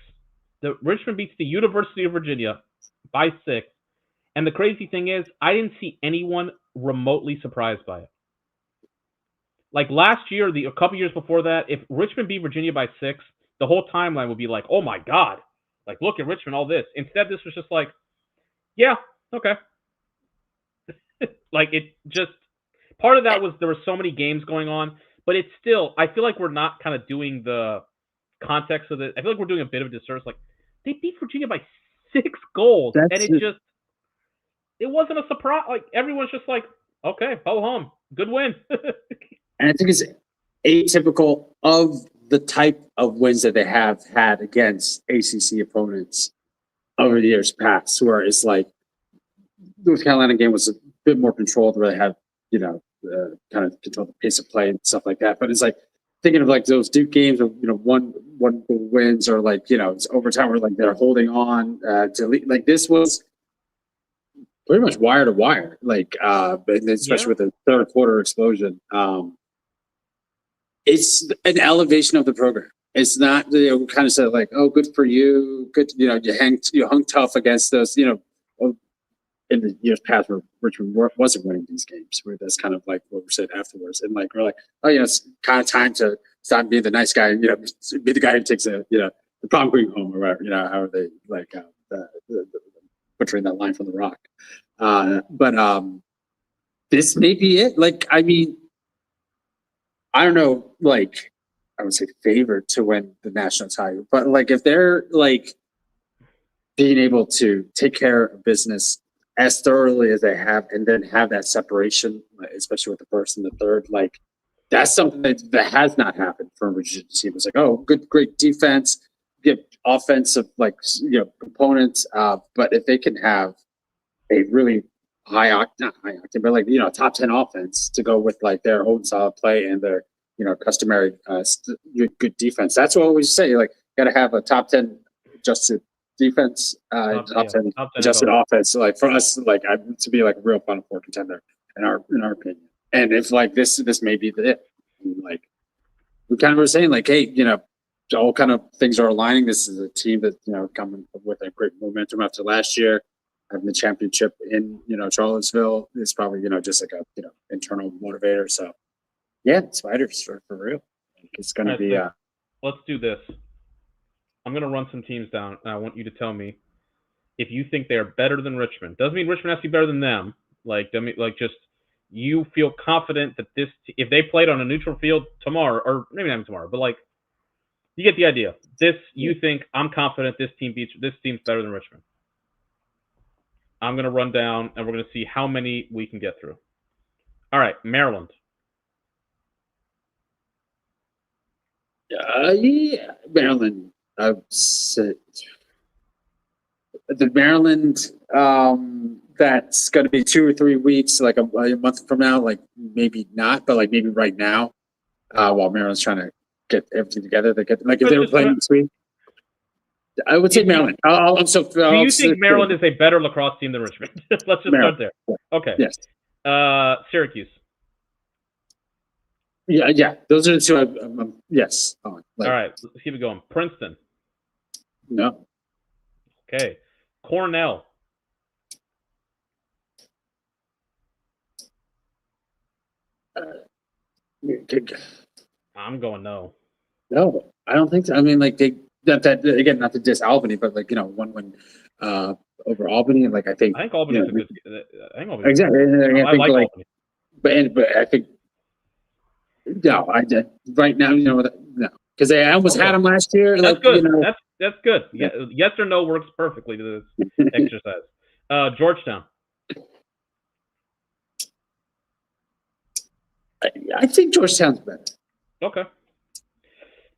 Richmond beats the University of Virginia by 6. And the crazy thing is, I didn't see anyone remotely surprised by it. Like last year, a couple years before that, if Richmond beat Virginia by 6, the whole timeline would be like, oh my God, like look at Richmond, all this. Instead, this was just like, yeah, okay. Like it just, part of that was there were so many games going on, but it's still, I feel like we're not kind of doing the context of it. I feel like we're doing a bit of a disservice. Like they beat Virginia by 6 goals, and it wasn't a surprise. Like everyone's just like, okay, ho hum, good win. And I think it's atypical of the type of wins that they have had against ACC opponents over the years past, where it's like the North Carolina game was a bit more controlled, where they had, kind of control the pace of play and stuff like that. But it's like thinking of like those Duke games of, one goal wins, or like, it's overtime where like they're holding on to lead. Like this was pretty much wire to wire, like especially with the third quarter explosion. It's an elevation of the program. It's not, we kind of said like, oh, good for you, good, you hung tough against those, in the years past where Richmond wasn't winning these games, where that's kind of like what we said afterwards, and like we're like, oh, it's kind of time to stop being the nice guy, be the guy who takes the prom queen home or whatever, how are they like butchering that line from The Rock. But this may be it. Like, I mean, I don't know, like, I would say favored to win the national title, but like if they're like being able to take care of business as thoroughly as they have, and then have that separation, especially with the first and the third, like that's something that has not happened for a Virginia team. It's like, oh, great defense, good offensive, like components. But if they can have a really not high octane, but like top 10 offense to go with like their own solid play and their customary good defense. That's what I always say. Like, got to have a top 10 adjusted defense, top 10 adjusted offense. Like for us, like to be like a real Final Four contender in our opinion. And if like this may be it. Like we kind of were saying, like, hey, all kind of things are aligning. This is a team that coming with a great momentum after last year, having the championship in Charlottesville. It's probably just like a internal motivator. So yeah, Spiders for real. It's going to be. Let's do this. I'm going to run some teams down, and I want you to tell me if you think they are better than Richmond. Doesn't mean Richmond has to be better than them. Like, just you feel confident that if they played on a neutral field tomorrow, or maybe not tomorrow, but like, you get the idea. You think I'm confident this team's better than Richmond. I'm going to run down, and we're going to see how many we can get through. All right, Maryland. Yeah, Maryland. I would say the Maryland that's going to be 2 or 3 weeks, like a month from now, like maybe not, but like maybe right now, while Maryland's trying to get everything together. They get like if they were playing this week. I would say Maryland. Do you think Maryland is a better lacrosse team than Richmond? Let's just start there. Okay. Yes. Syracuse. Yeah. Those are the two. Yes. All right. Let's keep it going. Princeton. No. Okay. Cornell. I'm going no. No, I don't think so. I mean, like they that again, not to diss Albany, but like one win over Albany, and like I think Albany is a good. I think Albany. Exactly. I think like Albany. But I think no, I did right now. No, because I almost had them last year. That's like, good. That's good. Yeah, yes or no works perfectly to this exercise. Georgetown. I think Georgetown's better. Okay.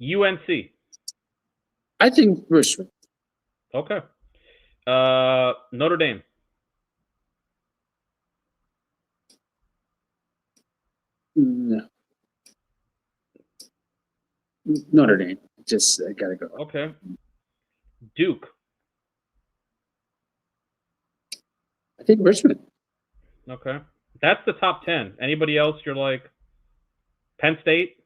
UNC. I think Richmond. Okay. Notre Dame. No. Notre Dame. Just I gotta go. Okay. Duke. I think Richmond. Okay. That's the top 10. Anybody else you're like Penn State?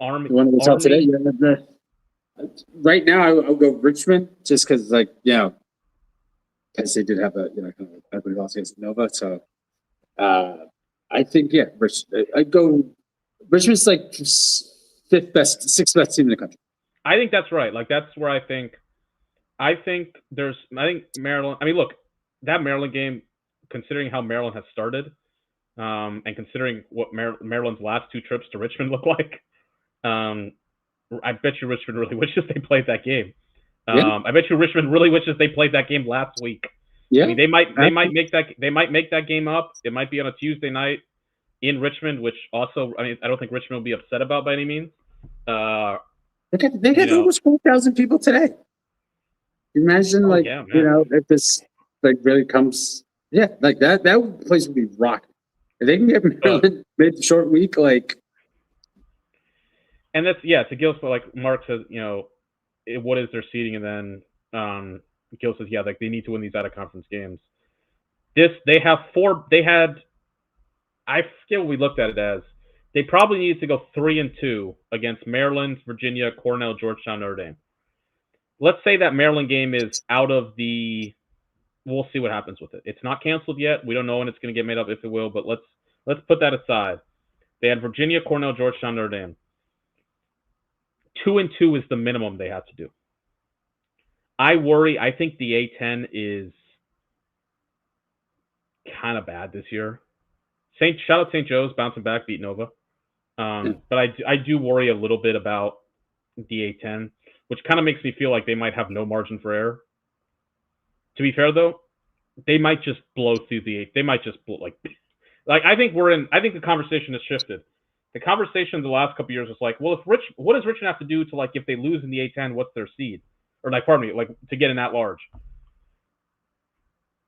Army. You want to talk today? Right now, I'll go Richmond just because, like, Penn State did have a kind of ugly loss against Nova. So, I think I go Richmond's like sixth best team in the country. I think that's right. Like that's where I think Maryland. I mean, look, that Maryland game, considering how Maryland has started, and considering what Maryland's last 2 trips to Richmond look like, I bet you Richmond really wishes they played that game. I bet you Richmond really wishes they played that game last week. Yeah, I mean, they might make that game up. It might be on a Tuesday night in Richmond, which also, I mean, I don't think Richmond will be upset about by any means. They had almost 4,000 people today. Imagine, if this like really comes, like that place would be rocking. If they can get Maryland mid short week, like. And that's to Gil's, like Mark says, what is their seating, and then Gil says, yeah, like they need to win these out of conference games. They had, I forget what we looked at it as. They probably needed to go 3-2 against Maryland, Virginia, Cornell, Georgetown, Notre Dame. Let's say that Maryland game is out of the. We'll see what happens with it. It's not canceled yet. We don't know when it's going to get made up, if it will. But let's put that aside. They had Virginia, Cornell, Georgetown, Notre Dame. 2-2 is the minimum they have to do. I worry. I think the A10 is kind of bad this year. Shout out St. Joe's bouncing back, beat Nova. But I do worry a little bit about the A10, which kind of makes me feel like they might have no margin for error. To be fair, though, they might just blow through the eight. They might just blow, like I think the conversation has shifted. The conversation the last couple of years was like, well, what does Richmond have to do to, like, if they lose in the A10, what's their seed? Or, like, pardon me, like, to get in that large?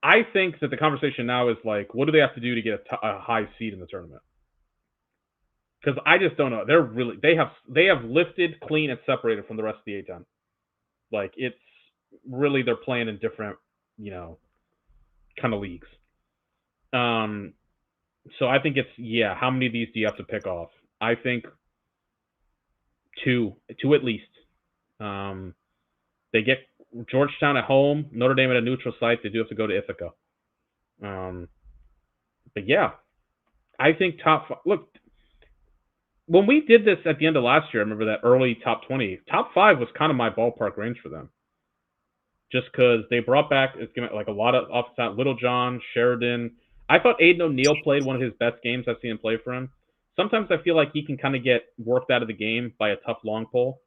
I think that the conversation now is like, what do they have to do to get a high seed in the tournament? Because I just don't know. They have lifted, clean, and separated from the rest of the A10. Like, it's really, they're playing in different, kind of leagues. So I think it's, how many of these do you have to pick off? I think two at least. They get Georgetown at home, Notre Dame at a neutral site. They do have to go to Ithaca. But yeah, I think top five. Look, when we did this at the end of last year, I remember that early top 20. Top 5 was kind of my ballpark range for them. Just because they brought back, like, a lot of offensive, Little John, Sheridan. I thought Aiden O'Neal played one of his best games I've seen him play for him. Sometimes I feel like he can kind of get worked out of the game by a tough long pull.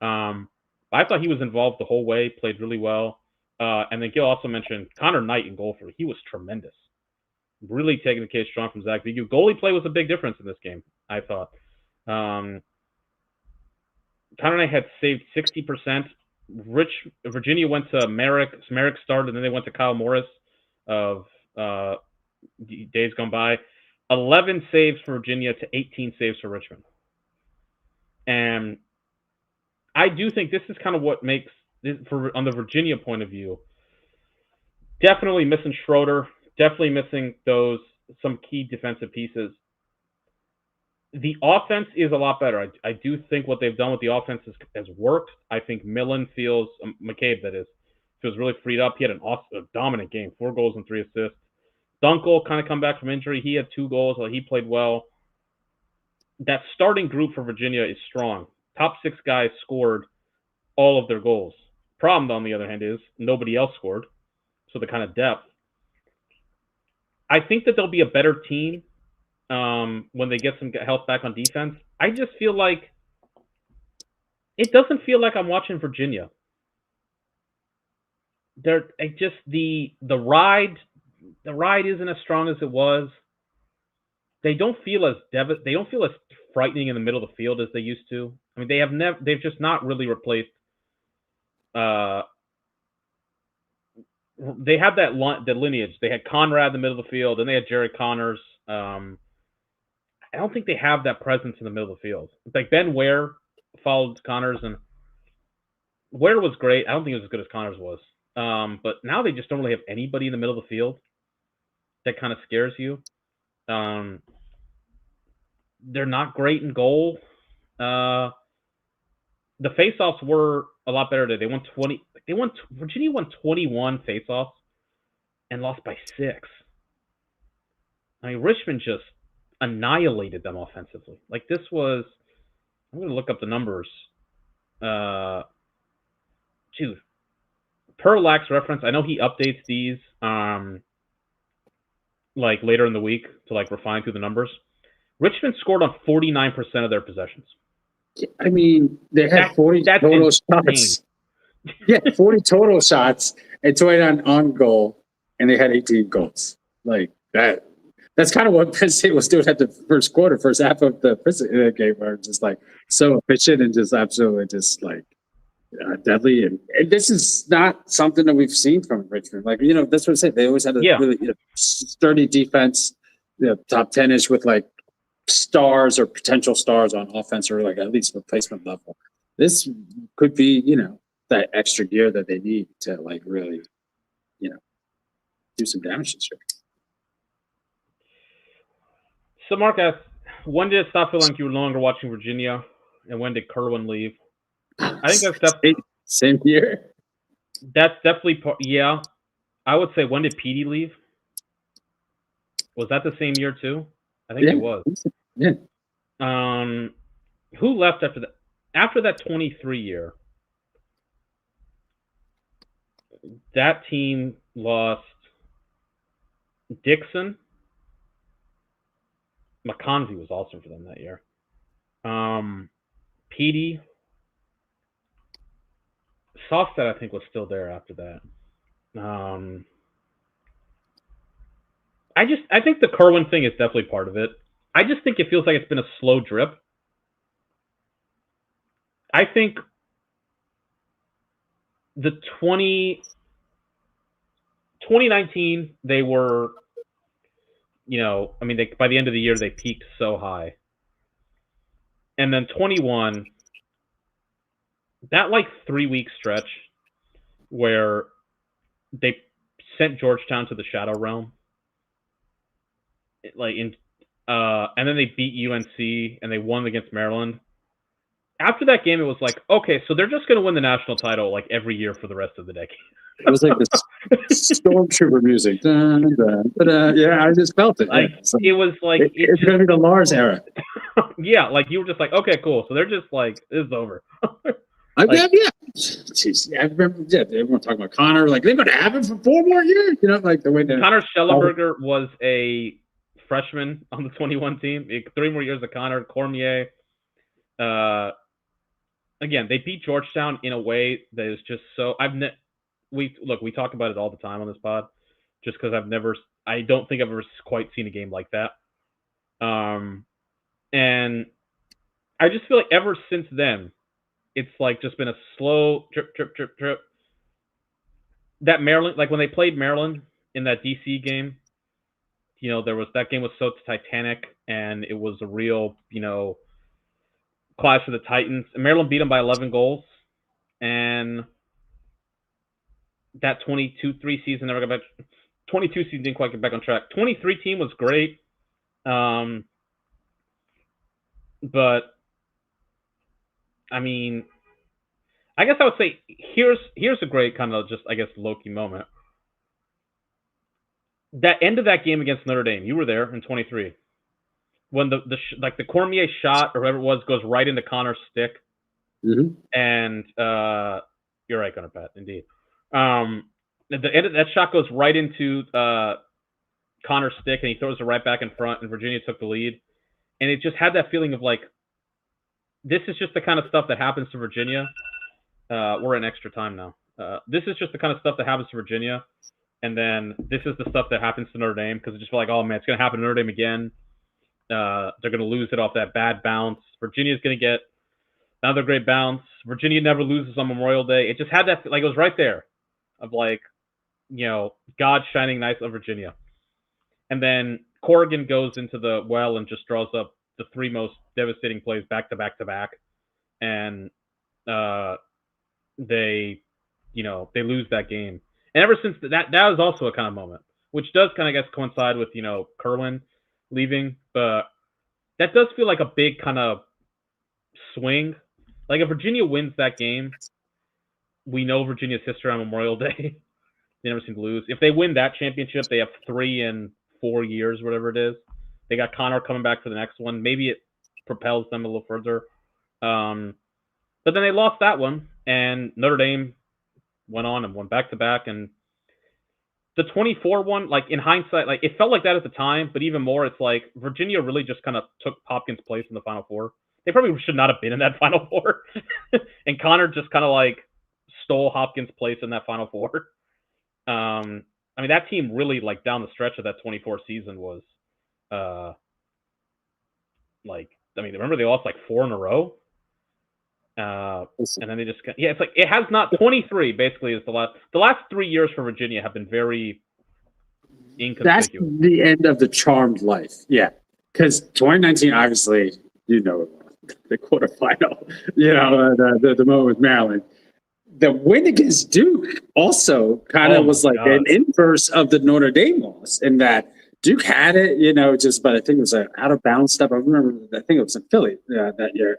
I thought he was involved the whole way, played really well. And then Gil also mentioned Connor Knight in goal for. He was tremendous. Really taking the case strong from Zach Vigu. Goalie play was a big difference in this game, I thought. Connor Knight had saved 60%. Virginia went to Merrick. Merrick started, and then they went to Kyle Morris of days gone by. 11 saves for Virginia to 18 saves for Richmond. And I do think this is kind of what makes, on the Virginia point of view, definitely missing Schroeder, definitely missing some key defensive pieces. The offense is a lot better. I do think what they've done with the offense has worked. I think Millen feels, McCabe that is, feels really freed up. He had a dominant game, 4 goals and 3 assists. Dunkel kind of come back from injury. He had 2 goals. He played well. That starting group for Virginia is strong. Top 6 guys scored all of their goals. Problem, on the other hand, is nobody else scored. So the kind of depth. I think that they'll be a better team when they get some health back on defense. I just feel like it doesn't feel like I'm watching Virginia. The ride isn't as strong as it was. They don't feel as frightening in the middle of the field as they used to. I mean, they've just not really replaced. They have the lineage. They had Conrad in the middle of the field, and they had Jerry Connors. I don't think they have that presence in the middle of the field. It's like Ben Ware followed Connors, and Ware was great. I don't think he was as good as Connors was. But now they just don't really have anybody in the middle of the field that kind of scares you. They're not great in goal. The faceoffs were a lot better today. They won 20. Virginia won 21 faceoffs and lost by 6. I mean, Richmond just annihilated them offensively. Like, this was, I'm going to look up the numbers. Per Lax reference, I know he updates these like later in the week to like refine through the numbers. Richmond scored on 49% of their possessions. I mean, they had 40 total shots. Yeah, 40 total shots and 29 on goal, and they had 18 goals. Like that. That's kind of what Penn State was doing at the first half of the Princeton game, where it's just like so efficient and just absolutely just like deadly. And this is not something that we've seen from Richmond. Like, that's what I said. They always had a really sturdy defense, top 10-ish with like stars or potential stars on offense, or like at least replacement level. This could be, that extra gear that they need to like really, do some damage this year. So Mark asked, when did it stop feeling like you were no longer watching Virginia, and when did Kerwin leave? I think that's definitely Same year. That's definitely part. Yeah, I would say, when did Petey leave? Was that the same year too? I think it was. Yeah. Who left after that? After that 23 year, that team lost Dixon. McConvey was awesome for them that year. Petey. Sofstead, I think, was still there after that. I think the Kerwin thing is definitely part of it. I just think it feels like it's been a slow drip. I think the 2019, they were, by the end of the year, they peaked so high. And then 21, that 3-week stretch where they sent Georgetown to the Shadow Realm, and then they beat UNC and they won against Maryland. After that game, it was like, okay, so they're just going to win the national title every year for the rest of the decade. It was like this stormtrooper music. Dun, dun, dun, yeah, I just felt it. It was like it's going to be the Lars era. Yeah, you were just like, okay, cool. So they're just like, this is over. Yeah. Jeez, I remember. Yeah, everyone talking about Connor. Like, they're going to have him for 4 more years. The way that Connor Schellenberger was a freshman on the 21 team. 3 more years of Connor. Cormier. Again, they beat Georgetown in a way that is just so. We talk about it all the time on this pod, just because I don't think I've ever quite seen a game like that. And I just feel like ever since then, it's just been a slow drip. That Maryland, when they played Maryland in that DC game, that game was so titanic, and it was a real, clash of the Titans. And Maryland beat them by 11 goals, and that 22-3 season never got back. 22 season didn't quite get back on track. 23 team was great, but I guess I would say here's a great kind of just, I guess, Loki moment. That end of that game against Notre Dame, you were there in 23, when the Cormier shot or whatever it was goes right into Connor's stick, and you're right, Gunnar Pat, indeed. The end of that shot goes right into Connor's stick, and he throws it right back in front, and Virginia took the lead, and it just had that feeling of this is just the kind of stuff that happens to Virginia. We're in extra time now. This is just the kind of stuff that happens to Virginia, and then this is the stuff that happens to Notre Dame, because it's just like, oh man, it's going to happen to Notre Dame again. They're going to lose it off that bad bounce. Virginia's going to get another great bounce. Virginia never loses on Memorial Day. It just had that, it was right there of God shining nice on Virginia. And then Corrigan goes into the well and just draws up the 3 most devastating plays back to back to back. And they lose that game. And ever since that was also a kind of moment, which does kind of, I guess, coincide with, Kerwin leaving, but that does feel like a big kind of swing. If Virginia wins that game, we know Virginia's history on Memorial Day. They never seem to lose. If they win that championship, they have 3 in 4 years, whatever it is. They got Connor coming back for the next one. Maybe it propels them a little further. But then they lost that one, and Notre Dame went on and won back-to-back. And the 24 one, in hindsight, it felt like that at the time, but even more, it's Virginia really just kind of took Hopkins' place in the Final Four. They probably should not have been in that Final Four. And Connor just kind of stole Hopkins' place in that Final Four. That team really, down the stretch of that 24 season was, remember they lost 4 in a row? And then they just, it has not, 23 basically is the last 3 years for Virginia have been very inconspicuous. That's the end of the charmed life. Yeah. Because 2019, obviously, the quarterfinal, the moment with Maryland. the win against Duke also kind of was like an inverse of the Notre Dame loss in that Duke had it, but I think it was an out of bounds step. I remember, I think it was in Philly that year.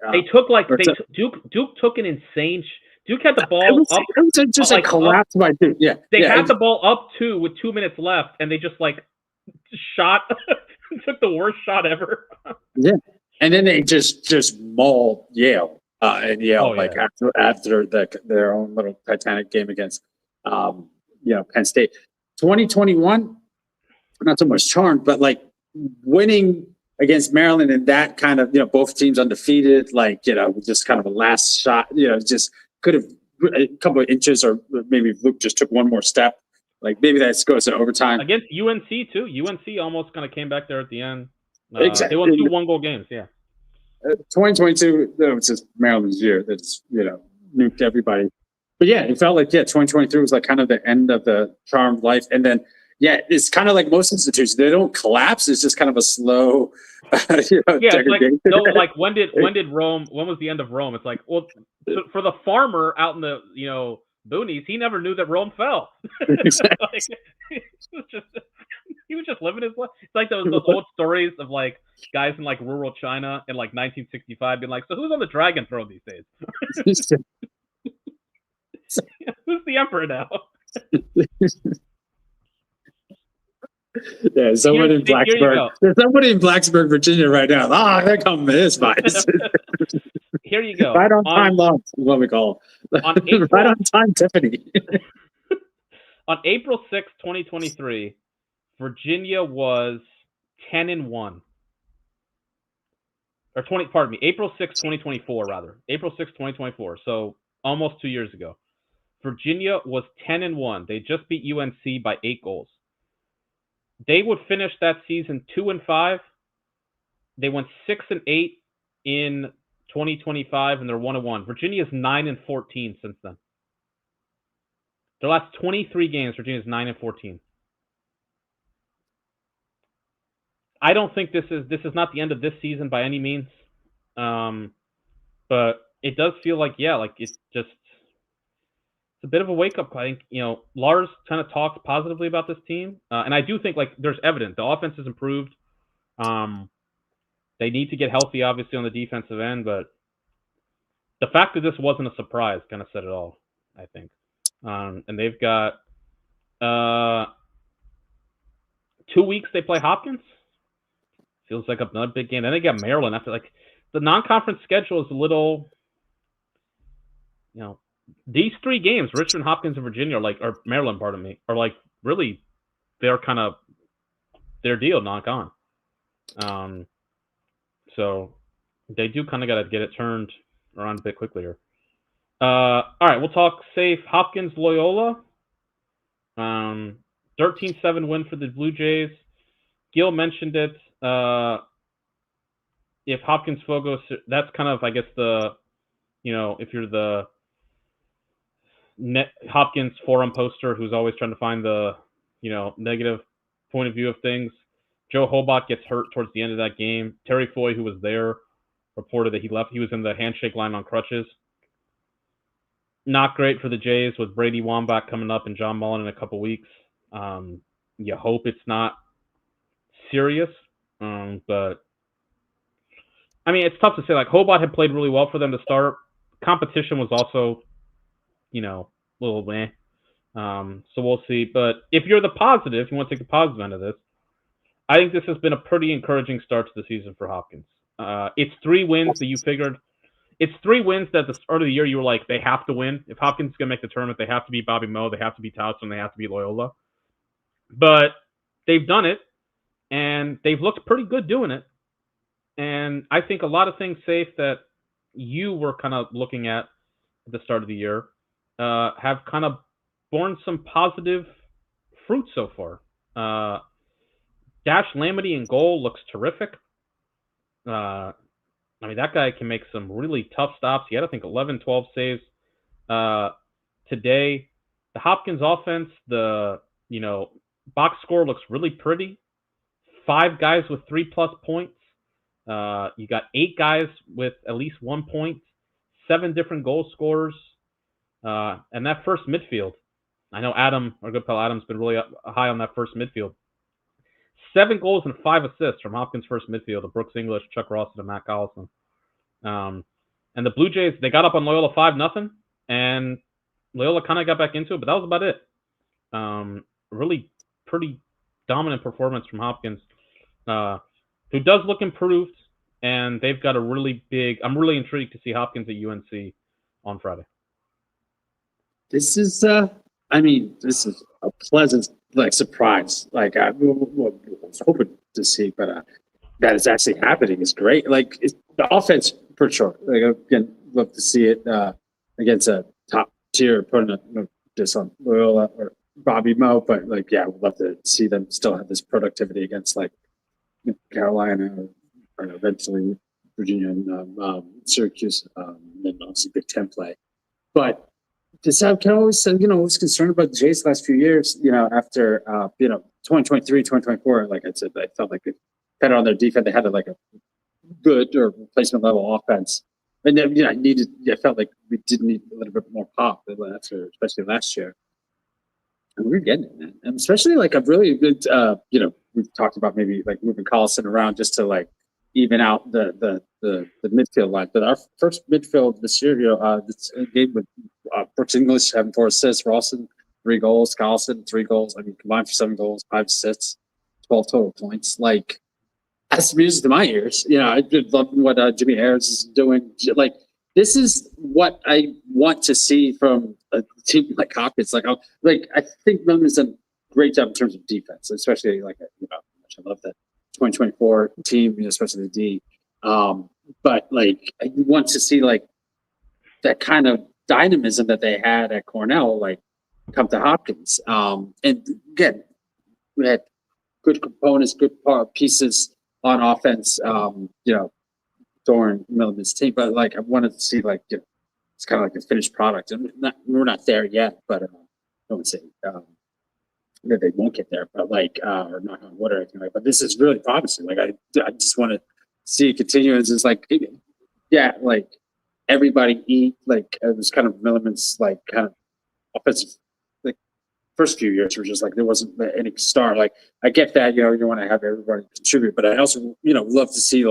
Duke took an insane. Duke had the ball up. It was just a collapse by Duke. Yeah, they had the ball up 2 with 2 minutes left, and they just shot, took the worst shot ever. Yeah, and then they just mauled Yale, and Yale after their own little Titanic game against Penn State. 2021, not so much charmed, but winning against Maryland and that kind of both teams undefeated, just kind of a last shot, just could have a couple of inches, or maybe Luke just took one more step. Maybe that goes to overtime. Against UNC, too. UNC almost kind of came back there at the end. Exactly. They won 2 one-goal games, yeah. 2022, it was just Maryland's year. That's, nuked everybody. But, yeah, it felt like, 2023 was kind of the end of the charmed life. And then, it's kind of like most institutions. They don't collapse. It's just kind of a slow, degradation. When was the end of Rome? It's for the farmer out in the, boonies, he never knew that Rome fell. Exactly. He was just living his life. It's like those old stories of guys in rural China in 1965 being so who's on the dragon throne these days? Who's the emperor now? Yeah, somebody in Blacksburg. There's somebody in Blacksburg, Virginia right now. There come his vice. Here you go. Right on time lunch is what we call it. Right on time Tiffany. On April 6, 2023, Virginia was 10-1. April 6, 2024, rather. April 6, 2024. So almost 2 years ago. Virginia was 10-1. They just beat UNC by 8 goals. They would finish that season 2-5. They went 6-8 in 2025, and they're 1-1. Virginia's 9-14 since then. Their last 23 games, Virginia's 9-14. I don't think this is not the end of this season by any means, but it does feel it's a bit of a wake up. I think Lars kind of talks positively about this team, and I do think there's evidence the offense has improved. They need to get healthy, obviously, on the defensive end, but the fact that this wasn't a surprise kind of said it all, I think. And they've got 2 weeks they play Hopkins. Feels like another big game. Then they got Maryland after the non-conference schedule is a little, these 3 games, Richmond, Hopkins, and Virginia or Maryland, pardon me, are really they're kind of their deal, non-con. So they do kind of got to get it turned around a bit quickly here. All right, we'll talk safe. Hopkins, Loyola. 13-7 win for the Blue Jays. Gil mentioned it. If Hopkins Fogo, that's kind of, I guess, if you're the Hopkins forum poster who's always trying to find the, negative point of view of things. Joe Hobart gets hurt towards the end of that game. Terry Foy, who was there, reported that he left. He was in the handshake line on crutches. Not great for the Jays with Brady Wambach coming up and John Mullen in a couple weeks. You hope it's not serious, but I mean, it's tough to say. Hobart had played really well for them to start. Competition was also, a little meh. So we'll see. But if you're the positive, you want to take the positive end of this, I think this has been a pretty encouraging start to the season for Hopkins. It's 3 wins that you figured. It's 3 wins that at the start of the year you were like, they have to win. If Hopkins is going to make the tournament, they have to beat Bobby Moe, they have to beat Towson, they have to beat Loyola. But they've done it, and they've looked pretty good doing it. And I think a lot of things safe that you were kind of looking at the start of the year have kind of borne some positive fruit so far. Dash Lamity in goal looks terrific. I mean, that guy can make some really tough stops. He had, I think, 11, 12 saves today. The Hopkins offense, the box score looks really pretty. 5 guys with 3+ points. You got 8 guys with at least 1 point. 7 different goal scorers. And that first midfield, I know Adam, our good pal Adam's been really high on that first midfield. 7 goals and 5 assists from Hopkins' first midfield of Brooks English, Chuck Rawson, and Matt Collison. And the Blue Jays, they got up on Loyola 5-0, and Loyola kind of got back into it, but that was about it. Really pretty dominant performance from Hopkins, who does look improved, and they've got a really big. I'm really intrigued to see Hopkins at UNC on Friday. This is, this is a pleasant surprise. I was hoping to see, but that is actually happening is great. The offense for sure. Again, love to see it against a top tier opponent, just on Loyola or Bobby Moe. But would love to see them still have this productivity against Carolina or eventually Virginia and Syracuse, and then obviously Big Ten play. But this I always said, was concerned about the Jays the last few years, after 2023, 2024, like I said, I felt like they better on their defense. They had a good or replacement level offense. And then, I felt like we did need a little bit more pop after, especially last year. And we're getting it, man. And especially I've really good, we've talked about maybe moving Collison around just to even out the midfield line. But our first midfield this year, this game with Brooks English having 4 assists, Rawson 3 goals, Collison 3 goals. I mean, combined for 7 goals, 5 assists, 12 total points. That's music to my ears. I did love what Jimmy Harris is doing. This is what I want to see from a team like Hopkins. I think Milton's done a great job in terms of defense, especially I love that 2024 team, especially the D. But I want to see that kind of dynamism that they had at Cornell, come to Hopkins. And again, we had good components, good pieces on offense, during Milliman's team. But I wanted to see it's kind of a finished product. And we're not there yet, but I don't say that they won't get there, but or knock on wood or anything but this is really promising. I just want to see it continue. It's just everybody eat. It was kind of Milliman's kind of offensive. First few years were just there wasn't any star. I get that, you want to have everybody contribute, but I also, love to see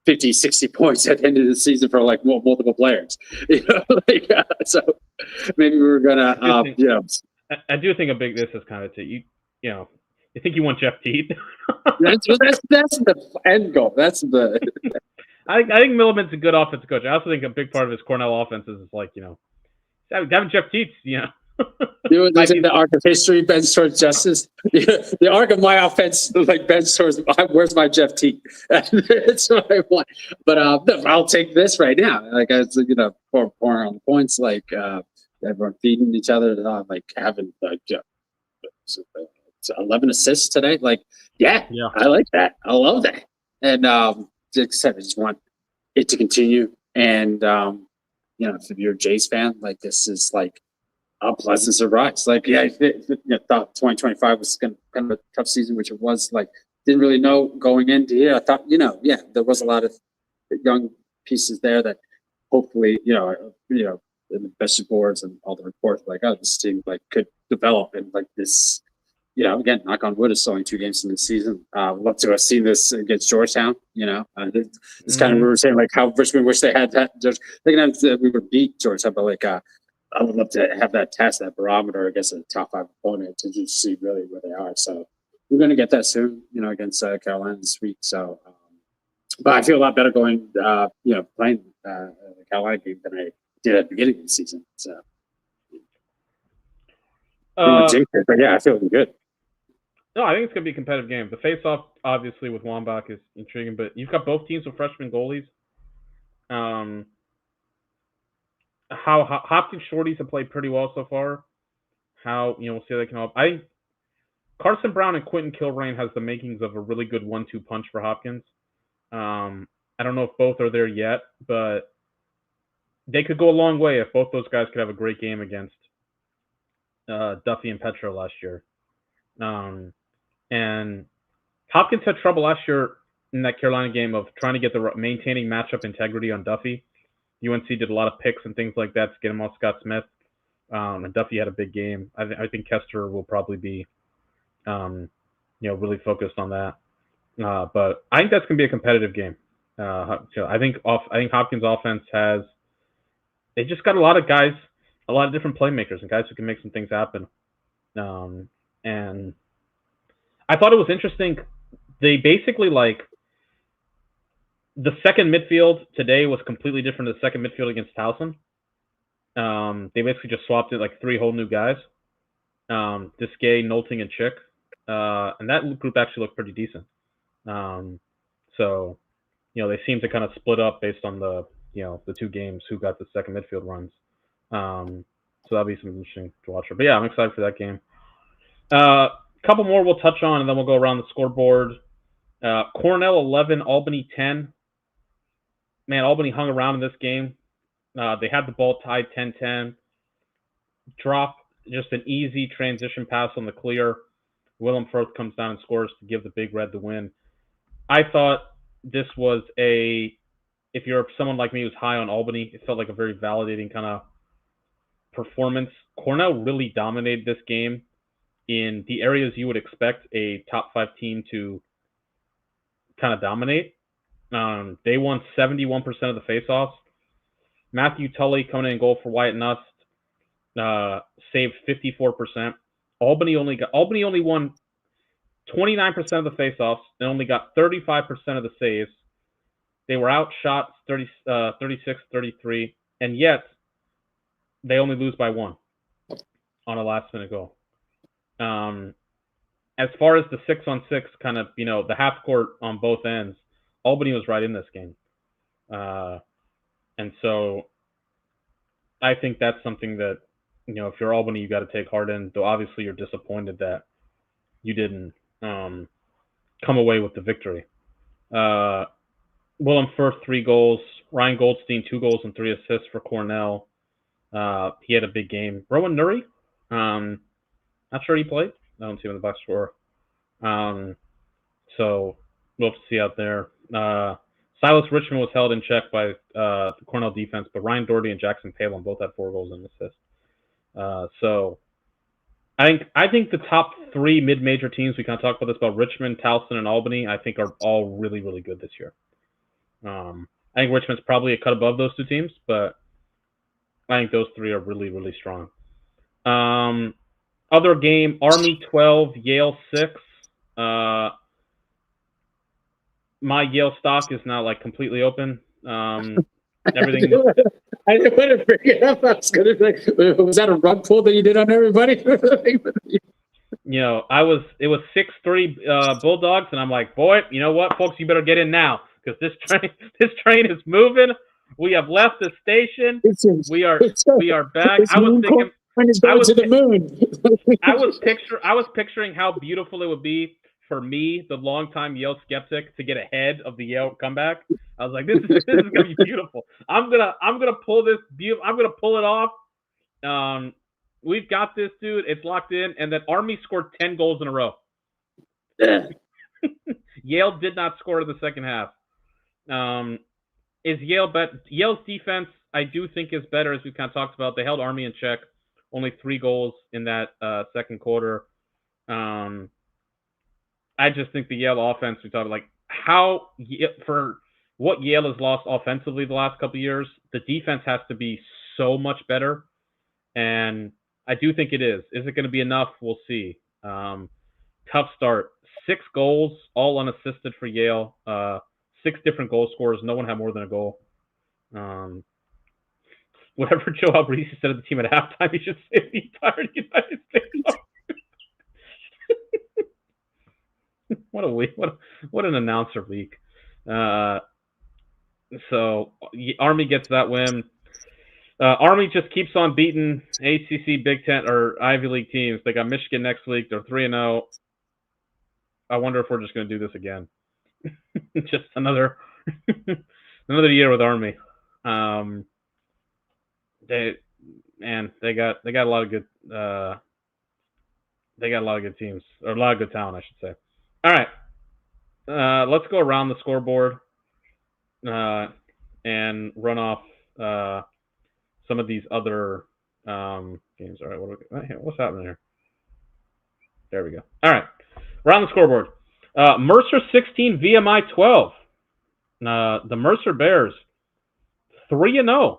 50, 60 points at the end of the season for multiple players. So maybe we're gonna, I do think this is kind of you think you want Jeff Teat. that's the end goal. That's the. I think Milliman's a good offensive coach. I also think a big part of his Cornell offense is having Jeff Teat. I think the arc of history bends towards justice. The arc of my offense bends towards where's my Jeff Teat? That's what I want. But I'll take this right now. Pouring on the points, everyone feeding each other, having 11 assists today. Yeah, I like that. I love that. And like I said, I just want it to continue. And if you're a Jays fan, this is a pleasant surprise. I thought 2025 was kind of a tough season, which it was. Didn't really know going into here. I thought, there was a lot of young pieces there that hopefully, in the best boards and all the reports, this team could develop and this. Again, knock on wood, it's only 2 games in the season. Love to have seen this against Georgetown. It's kind of we were saying how Richmond wish they had that. We would beat Georgetown, but I would love to have that test, that barometer against a top 5 opponent to just see really where they are. So we're going to get that soon, against Carolina this week. So, but I feel a lot better going, playing the Carolina game than I did at the beginning of the season. So, but yeah, I feel good. No, I think it's going to be a competitive game. The face-off, obviously, with Wambach is intriguing, but you've got both teams with freshman goalies. How Hopkins shorties have played pretty well so far. We'll see how they can help. I think Carson Brown and Quentin Kilrain has the makings of a really good 1-2 punch for Hopkins. I don't know if both are there yet, but they could go a long way if both those guys could have a great game against Duffy and Petro last year. And Hopkins had trouble last year in that Carolina game of trying to get maintaining matchup integrity on Duffy. UNC did a lot of picks and things like that to get him off Scott Smith. And Duffy had a big game. I think Kester will probably be, really focused on that. But I think that's going to be a competitive game. I think Hopkins' offense they just got a lot of guys, a lot of different playmakers and guys who can make some things happen. And I thought it was interesting. They basically the second midfield today was completely different to the second midfield against Towson. They basically just swapped it 3 whole new guys. Disgay, Nolting, and Chick. And that group actually looked pretty decent. So, they seem to kind of split up based on the 2 games who got the second midfield runs. So that'll be something interesting to watch. But yeah, I'm excited for that game. A couple more we'll touch on, and then we'll go around the scoreboard. Cornell 11, Albany 10. Man, Albany hung around in this game. They had the ball tied 10-10. Drop just an easy transition pass on the clear. Willem Firth comes down and scores to give the Big Red the win. I thought this was if you're someone like me who's high on Albany, it felt like a very validating kind of performance. Cornell really dominated this game in the areas you would expect a top 5 team to kind of dominate. They won 71% of the faceoffs. Matthew Tully coming in goal for Wyatt Nust saved 54%. Albany only won 29% of the faceoffs and only got 35% of the saves. They were outshot 36-33, and yet they only lose by 1 on a last-minute goal. As far as the 6-on-6 kind of, the half court on both ends, Albany was right in this game. And so I think that's something that, if you're Albany, you got to take heart in, though obviously you're disappointed that you didn't come away with the victory. Willem Firth, 3 goals. Ryan Goldstein, 2 goals and 3 assists for Cornell. He had a big game. Rowan Nuri, not sure he played. I don't see him in the box score. So we'll have to see out there. Silas Richmond was held in check by the Cornell defense, but Ryan Doherty and Jackson Palin both had 4 goals and assists. So I think the top 3 mid-major teams, we kind of talked about this, about Richmond, Towson, and Albany, I think are all really, really good this year. I think Richmond's probably a cut above those 2 teams, but I think those 3 are really, really strong. Other game, Army 12, Yale 6. My Yale stock is now completely open. Everything. I didn't want to bring it up. I was going to say, was that a rug pull that you did on everybody? It was 6-3 Bulldogs, and I'm like, boy, you know what, folks, you better get in now because this train is moving. We have left the station. We are back. I was thinking to the moon. I was picturing how beautiful it would be for me, the longtime Yale skeptic, to get ahead of the Yale comeback. I was like, this is gonna be beautiful. I'm gonna pull this. I'm gonna pull it off. We've got this, dude. It's locked in. And then Army scored 10 goals in a row. Yeah. Yale did not score in the second half. Is Yale Yale's defense, I do think, is better, as we kind of talked about. They held Army in check. Only 3 goals in that second quarter. I just think the Yale offense, we talked about, for what Yale has lost offensively the last couple of years, the defense has to be so much better. And I do think it is. Is it going to be enough? We'll see. Tough start. 6 goals, all unassisted for Yale. 6 different goal scorers. No one had more than a goal. Whatever Joe Albrisi said of the team at halftime, he should say the entire United States. What a week! What an announcer week. So Army gets that win. Army just keeps on beating ACC, Big Ten, or Ivy League teams. They got Michigan next week. They're 3-0. I wonder if we're just going to do this again. Just another year with Army. They got a lot of good. They got a lot of good teams, or a lot of good talent, I should say. All right, let's go around the scoreboard and run off some of these other games. All right, what's happening here? There we go. All right, around the scoreboard. Mercer 16, VMI 12. The Mercer Bears 3-0.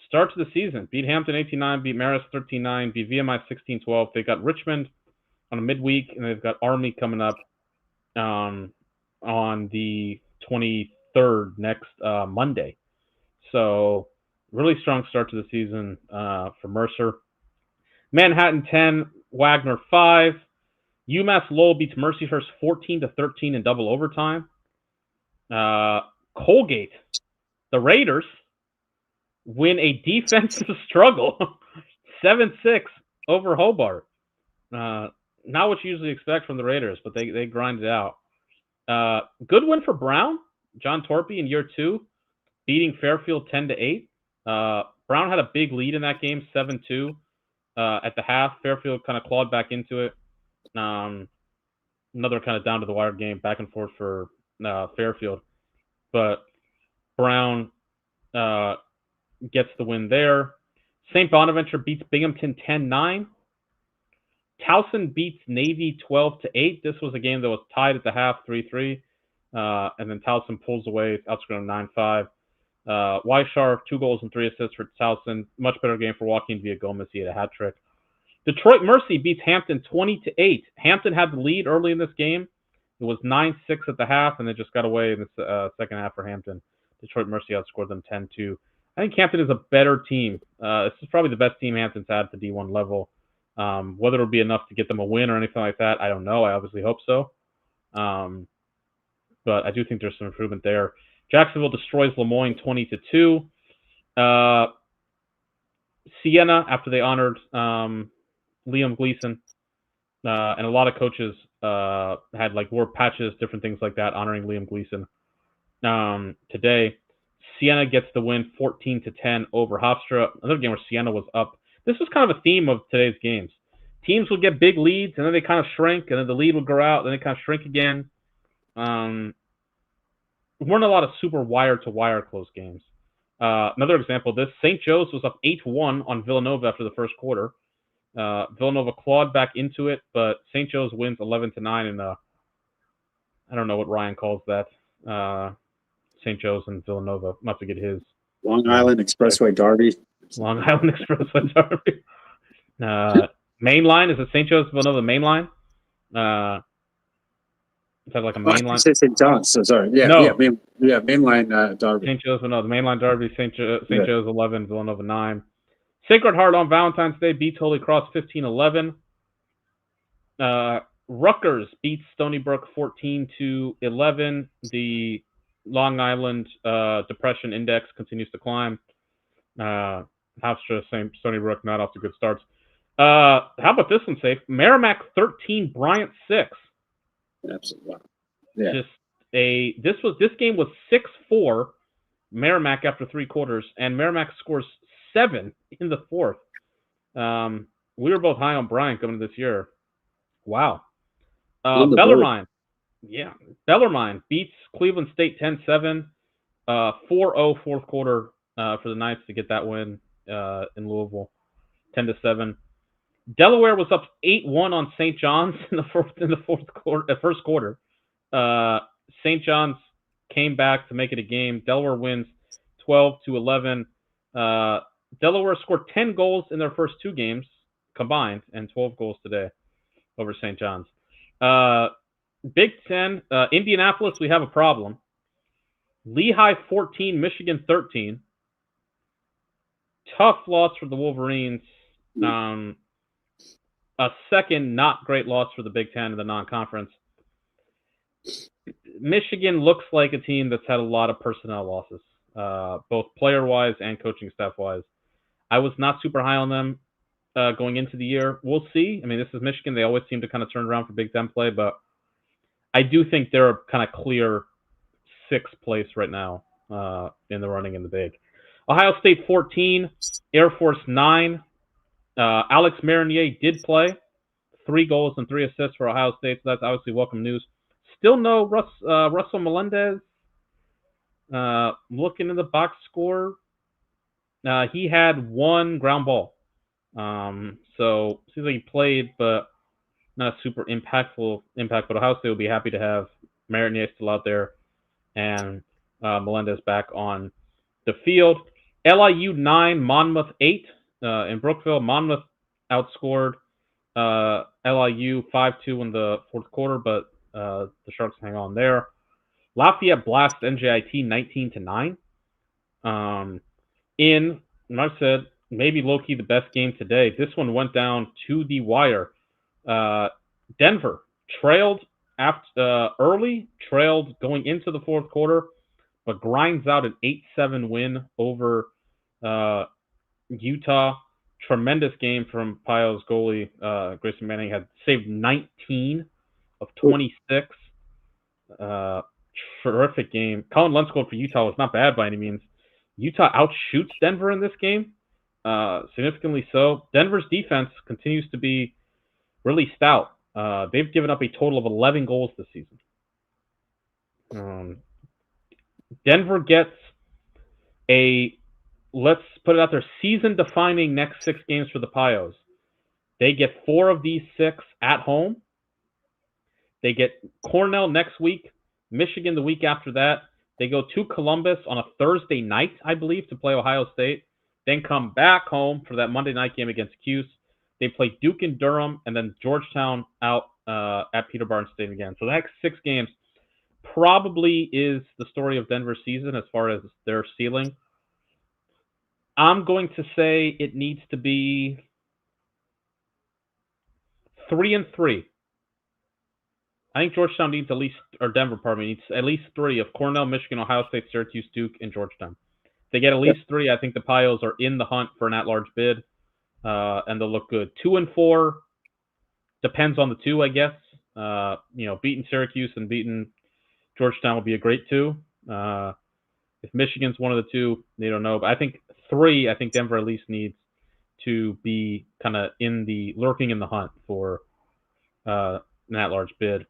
Start to the season. Beat Hampton 18-9, beat Marist 13-9, beat VMI 16-12. They got Richmond on a midweek, and they've got Army coming up on the 23rd next Monday. So really strong start to the season for Mercer. Manhattan 10, Wagner 5. UMass Lowell beats Mercyhurst 14-13 in double overtime. Colgate, the Raiders, win a defensive struggle, 7-6 over Hobart. Not what you usually expect from the Raiders, but they grind it out. Good win for Brown. John Torpy in year 2, beating Fairfield 10-8. Brown had a big lead in that game, 7-2 at the half. Fairfield kind of clawed back into it. Another kind of down to the wire game, back and forth for Fairfield. But Brown gets the win there. St. Bonaventure beats Binghamton 10-9. Towson beats Navy 12-8. This was a game that was tied at the half, 3-3. And then Towson pulls away, outscoring 9-5. Weishar, 2 goals and 3 assists for Towson. Much better game for Joaquin Villagomez. He had a hat trick. Detroit Mercy beats Hampton 20-8. Hampton had the lead early in this game. It was 9-6 at the half, and they just got away in the second half for Hampton. Detroit Mercy outscored them 10-2. I think Hampton is a better team. This is probably the best team Hampton's had at the D1 level. Whether it'll be enough to get them a win or anything like that, I don't know. I obviously hope so. But I do think there's some improvement there. Jacksonville destroys Lemoyne 20-2. Siena, after they honored Liam Gleason, and a lot of coaches had like wore patches, different things like that, honoring Liam Gleason. Today, Siena gets the win 14-10 over Hofstra. Another game where Siena was up. This was kind of a theme of today's games. Teams would get big leads, and then they kind of shrink, and then the lead would grow out, then they kind of shrink again. Weren't a lot of super wire-to-wire close games. Another example of this, St. Joe's was up 8-1 on Villanova after the first quarter. Villanova clawed back into it, but St. Joe's wins 11-9 in I don't know what Ryan calls that. St. Joe's and Villanova. I'm about to get his. Long Island Expressway Derby. Long Island Expressway Derby. Main line, is it St. Joe's Villanova main line? Is that like a main line? Say St. John's. So sorry. Yeah, no. Main line Derby. St. Joe's Villanova, the main line Derby. St. Joe's 11, Villanova 9. Sacred Heart on Valentine's Day beats Holy Cross 15-11. Rutgers beats Stony Brook 14-11. The Long Island Depression Index continues to climb. Hofstra, same. Stony Brook not off to good starts. How about this one, Safe? Merrimack 13, Bryant 6. Absolutely. Yeah. This game was 6-4 Merrimack after 3 quarters, and Merrimack scores 7 in the 4th. We were both high on Bryant coming into this year. Wow. Bellarmine. Yeah. Bellarmine beats Cleveland State 10-7. 4-0 fourth quarter for the Knights to get that win in Louisville. 10-7. Delaware was up 8-1 on St. John's in the first quarter. St. John's came back to make it a game. Delaware wins 12-11. Delaware scored 10 goals in their first 2 games combined, and 12 goals today over St. John's. Big Ten, Indianapolis, we have a problem. Lehigh 14, Michigan 13. Tough loss for the Wolverines. A second not great loss for the Big Ten in the non-conference. Michigan looks like a team that's had a lot of personnel losses, both player-wise and coaching staff-wise. I was not super high on them going into the year. We'll see. I mean, this is Michigan. They always seem to kind of turn around for Big Ten play, but I do think they're a kind of clear 6th place right now in the running in the Big. Ohio State 14, Air Force 9. Alex Marinier did play. 3 goals and 3 assists for Ohio State, so that's obviously welcome news. Still no Russell Melendez. Looking in the box score, He had one ground ball. So seems like he played, but not super impactful. But Ohio State will be happy to have Marinier still out there and Melendez back on the field. LIU 9, Monmouth 8 in Brookville. Monmouth outscored LIU 5-2 in the fourth quarter, but the Sharks hang on there. Lafayette blast NJIT 19-9. And I said, maybe low-key the best game today. This one went down to the wire. Denver trailed early, trailed going into the fourth quarter, but grinds out an 8-7 win over Utah. Tremendous game from Pio's goalie. Grayson Manning had saved 19 of 26. Terrific game. Colin Lundskog for Utah was not bad by any means. Utah outshoots Denver in this game, significantly so. Denver's defense continues to be really stout. They've given up a total of 11 goals this season. Denver gets let's put it out there, season-defining next 6 games for the Pios. They get 4 of these 6 at home. They get Cornell next week, Michigan the week after that. They go to Columbus on a Thursday night, I believe, to play Ohio State. Then come back home for that Monday night game against Cuse. They play Duke and Durham, and then Georgetown out at Peter Barnes Stadium again. So the next 6 games probably is the story of Denver's season as far as their ceiling. I'm going to say it needs to be 3-3. I think Georgetown needs at least, or Denver, pardon me, needs at least 3 of Cornell, Michigan, Ohio State, Syracuse, Duke, and Georgetown. If they get at least 3, I think the Pios are in the hunt for an at-large bid, and they'll look good. 2-4 depends on the 2, I guess. Beating Syracuse and beating Georgetown will be a great 2. If Michigan's one of the 2, they don't know. But I think 3, I think Denver at least needs to be kind of lurking in the hunt for an at-large bid.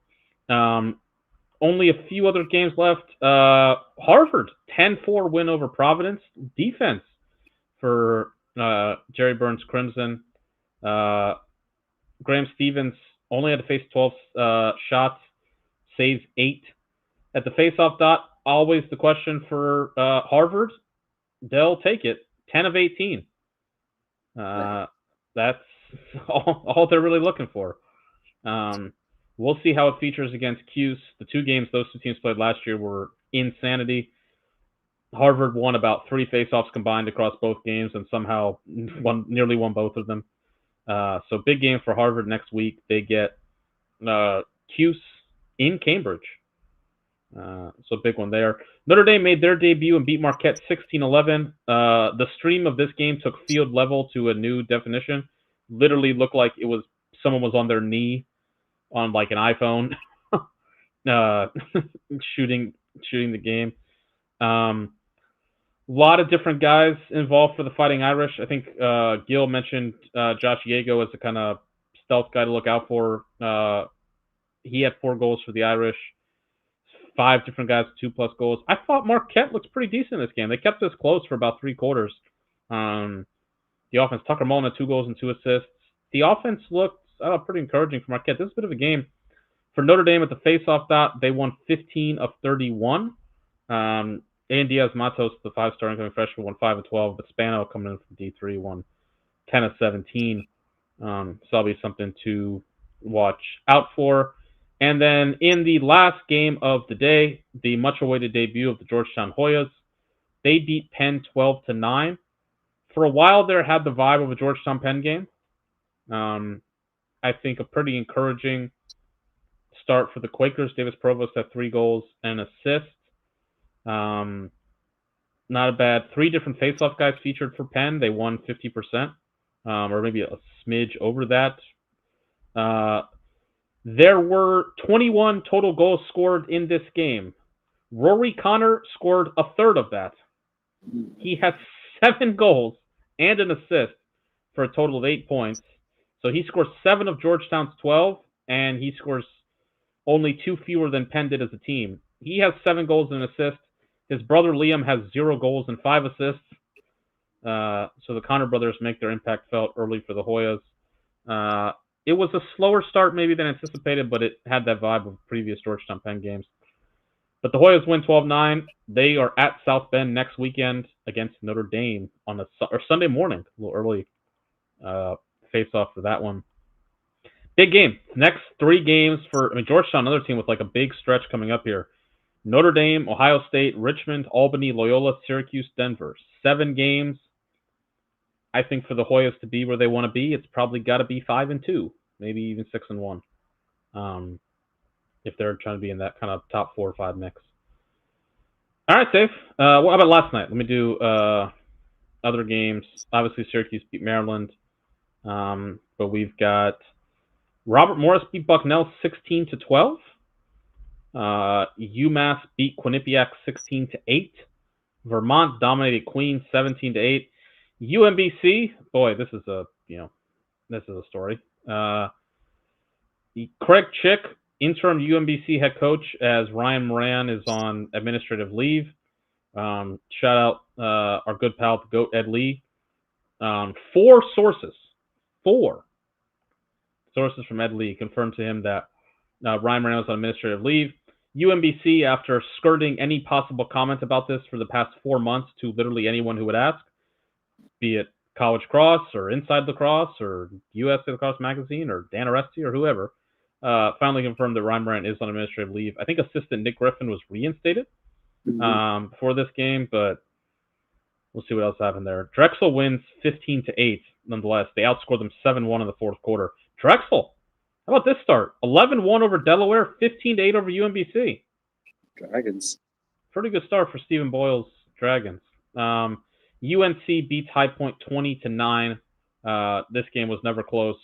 Only a few other games left. Harvard, 10-4 win over Providence. Defense for Jerry Burns Crimson. Graham Stevens only had to face 12 shots, saves 8. At the faceoff dot, always the question for Harvard. They'll take it. 10 of 18. That's all they're really looking for. We'll see how it features against Cuse. The 2 games those 2 teams played last year were insanity. Harvard won about 3 faceoffs combined across both games and somehow nearly won both of them. So big game for Harvard next week. They get Cuse in Cambridge. So big one there. Notre Dame made their debut and beat Marquette 16-11. The stream of this game took field level to a new definition. Literally looked like it was someone was on their knee on like an iPhone shooting the game. A lot of different guys involved for the Fighting Irish. I think Gil mentioned Josh Yago as a kind of stealth guy to look out for. He had 4 goals for the Irish. 5 different guys with 2+ goals. I thought Marquette looked pretty decent in this game. They kept this close for about 3 quarters. The offense, Tucker Mullen had 2 goals and 2 assists. The offense looked pretty encouraging for Marquette. This is a bit of a game. For Notre Dame at the faceoff dot, they won 15 of 31. Ian Diaz-Matos, the 5-star incoming freshman, won 5 of 12. But Spano coming in from D3 won 10 of 17. So that'll be something to watch out for. And then in the last game of the day, the much-awaited debut of the Georgetown Hoyas, they beat Penn 12-9. For a while there, had the vibe of a Georgetown Penn game. I think a pretty encouraging start for the Quakers. Davis Provost had 3 goals and an assist. Not a bad 3 different faceoff guys featured for Penn. They won 50%, or maybe a smidge over that. There were 21 total goals scored in this game. Rory Connor scored a third of that. He has 7 goals and an assist for a total of 8 points. So he scores 7 of Georgetown's 12, and he scores only 2 fewer than Penn did as a team. He has 7 goals and an assist. His brother Liam has 0 goals and 5 assists. So the Connor brothers make their impact felt early for the Hoyas. It was a slower start maybe than anticipated, but it had that vibe of previous Georgetown Penn games. But the Hoyas win 12-9. They are at South Bend next weekend against Notre Dame on Sunday morning, a little early face-off for that one. Big game. Next 3 games for Georgetown, another team with like a big stretch coming up here. Notre Dame, Ohio State, Richmond, Albany, Loyola, Syracuse, Denver. 7 games. I think for the Hoyas to be where they want to be, it's probably got to be 5-2, maybe even 6-1. If they're trying to be in that kind of top 4 or 5 mix. All right, Dave. What about last night? Let me do other games. Obviously, Syracuse beat Maryland. But we've got Robert Morris beat Bucknell 16-12. UMass beat Quinnipiac 16-8. Vermont dominated Queens 17-8. UMBC, boy, this is a story. Craig Chick, interim UMBC head coach, as Ryan Moran is on administrative leave. Shout out our good pal, the GOAT Ed Lee. 4 sources from Ed Lee confirmed to him that Ryan Moran was on administrative leave. UMBC, after skirting any possible comment about this for the past 4 months to literally anyone who would ask, be it College Cross or Inside Lacrosse or USA Lacrosse Magazine or Dan Aresti or whoever, finally confirmed that Ryan Moran is on administrative leave. I think assistant Nick Griffin was reinstated before this game, but we'll see what else happened there. Drexel wins 15-8 nonetheless. They outscored them 7-1 in the fourth quarter. Drexel, how about this start? 11-1 over Delaware, 15-8 over UMBC. Dragons. Pretty good start for Stephen Boyle's Dragons. UNC beats High Point 20-9. This game was never close.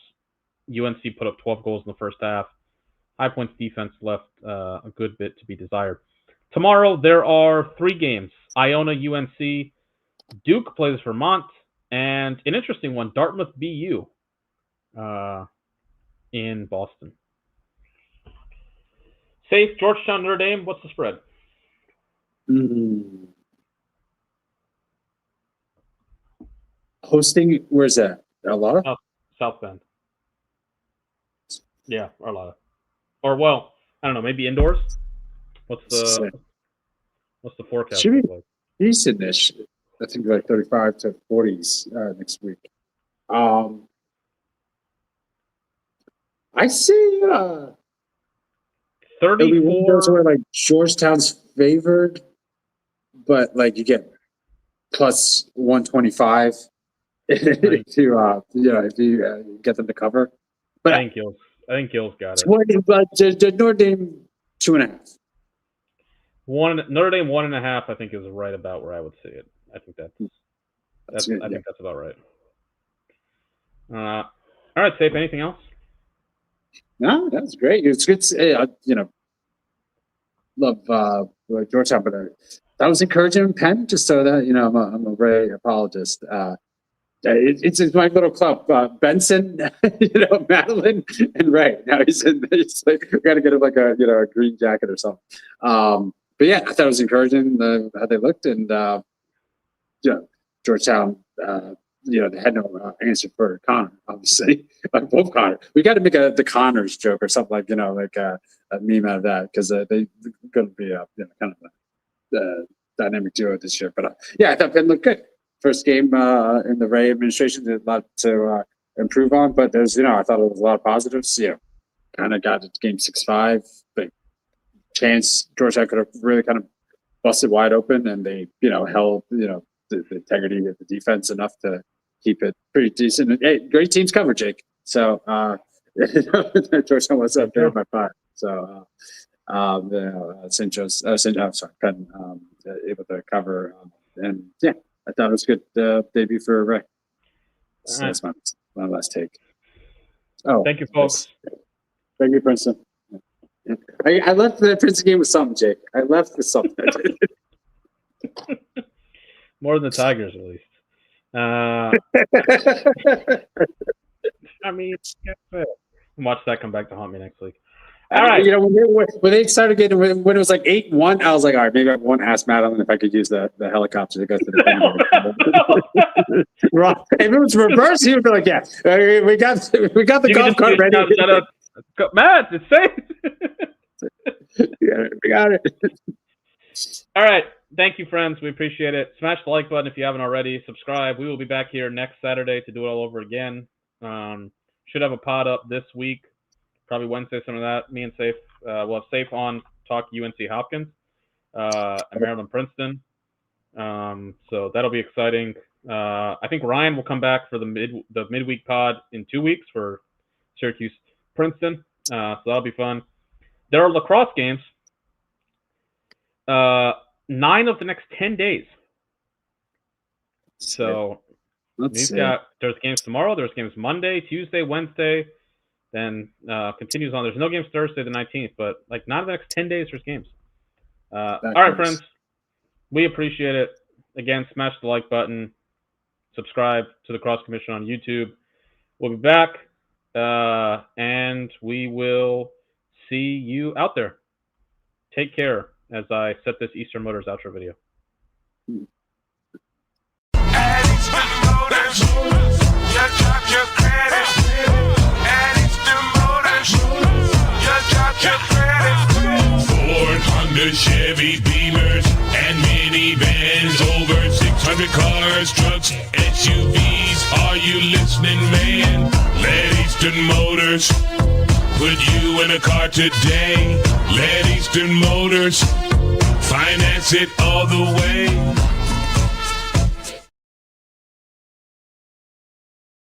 UNC put up 12 goals in the first half. High Point's defense left a good bit to be desired. Tomorrow, there are 3 games. Iona, UNC. Duke plays Vermont. And an interesting one, Dartmouth BU in Boston. Safe, Georgetown, Notre Dame. What's the spread? Hosting, where's that? Arlotta? South Bend. Yeah, Arlotta. Or, well, I don't know, maybe indoors? What's the forecast Should be like? decent-ish. I think like 35 to 40s next week. I see 34. Those were like Georgetown's favored, but like you get plus 125 to if you get them to cover. But I think Gil's got it. But Notre Dame 2.5. Notre Dame 1.5, I think, is right about where I would see it. I think that's good, I think that's about right. All right, Safe. Anything else? No, that's great. It's good. Love Georgetown, but that was encouraging Penn. Just so that I'm a Ray apologist. It's my little club. Benson, Madeline, and Ray. Now he's like, we got to get him like a green jacket or something. But yeah, I thought it was encouraging how they looked, and Georgetown. They had no answer for Connor, obviously. Both Connor. We got to make the Connors joke or something like a meme out of that, because they're going to be kind of a dynamic duo this year. But I thought Penn looked good. First game in the Ray administration, did a lot to improve on, but there's I thought it was a lot of positives. Kind of got to game 6-5, but chance Georgetown could have really kind of busted wide open, and they held the integrity of the defense enough to keep it pretty decent. And, hey, great teams cover, Jake. So Georgetown was up there by 5. So St. Joe's, Penn able to cover, and I thought it was a good debut for Ray. So that's my last take. Oh, thank you, folks. Thank you, Princeton. I left the Princeton game with something, Jake. I left with something. More than the Tigers, at least. I mean, watch that come back to haunt me next week. All right. You know, when they started getting when it was like 8-1, I was like, all right, maybe I won't ask Madeline if I could use the helicopter to go to the thing. If it was reverse, he would be like, yeah, we got the golf cart ready. Shut up. Matt, it's safe. Yeah, we got it. All right. Thank you, friends. We appreciate it. Smash the like button if you haven't already. Subscribe. We will be back here next Saturday to do it all over again. Should have a pod up this week. Probably Wednesday, some of that. Me and Safe, we'll have Safe on talk UNC Hopkins, and Maryland Princeton. So that'll be exciting. I think Ryan will come back for the midweek pod in 2 weeks for Syracuse Princeton. So that'll be fun. There are lacrosse games. 9 of the next 10 days. So there's games tomorrow. There's games Monday, Tuesday, Wednesday. Then continues on. There's no games Thursday the 19th, but like 9 of the next 10 days there's games. All right, friends. We appreciate it. Again, smash the like button. Subscribe to the Cross Commission on YouTube. We'll be back, and we will see you out there. Take care as I set this Eastern Motors outro video. Ford, Honda, Chevy, Beamers, and minivans, over 600 cars, trucks, SUVs. Are you listening, man? Let Eastern Motors put you in a car today. Let Eastern Motors finance it all the way.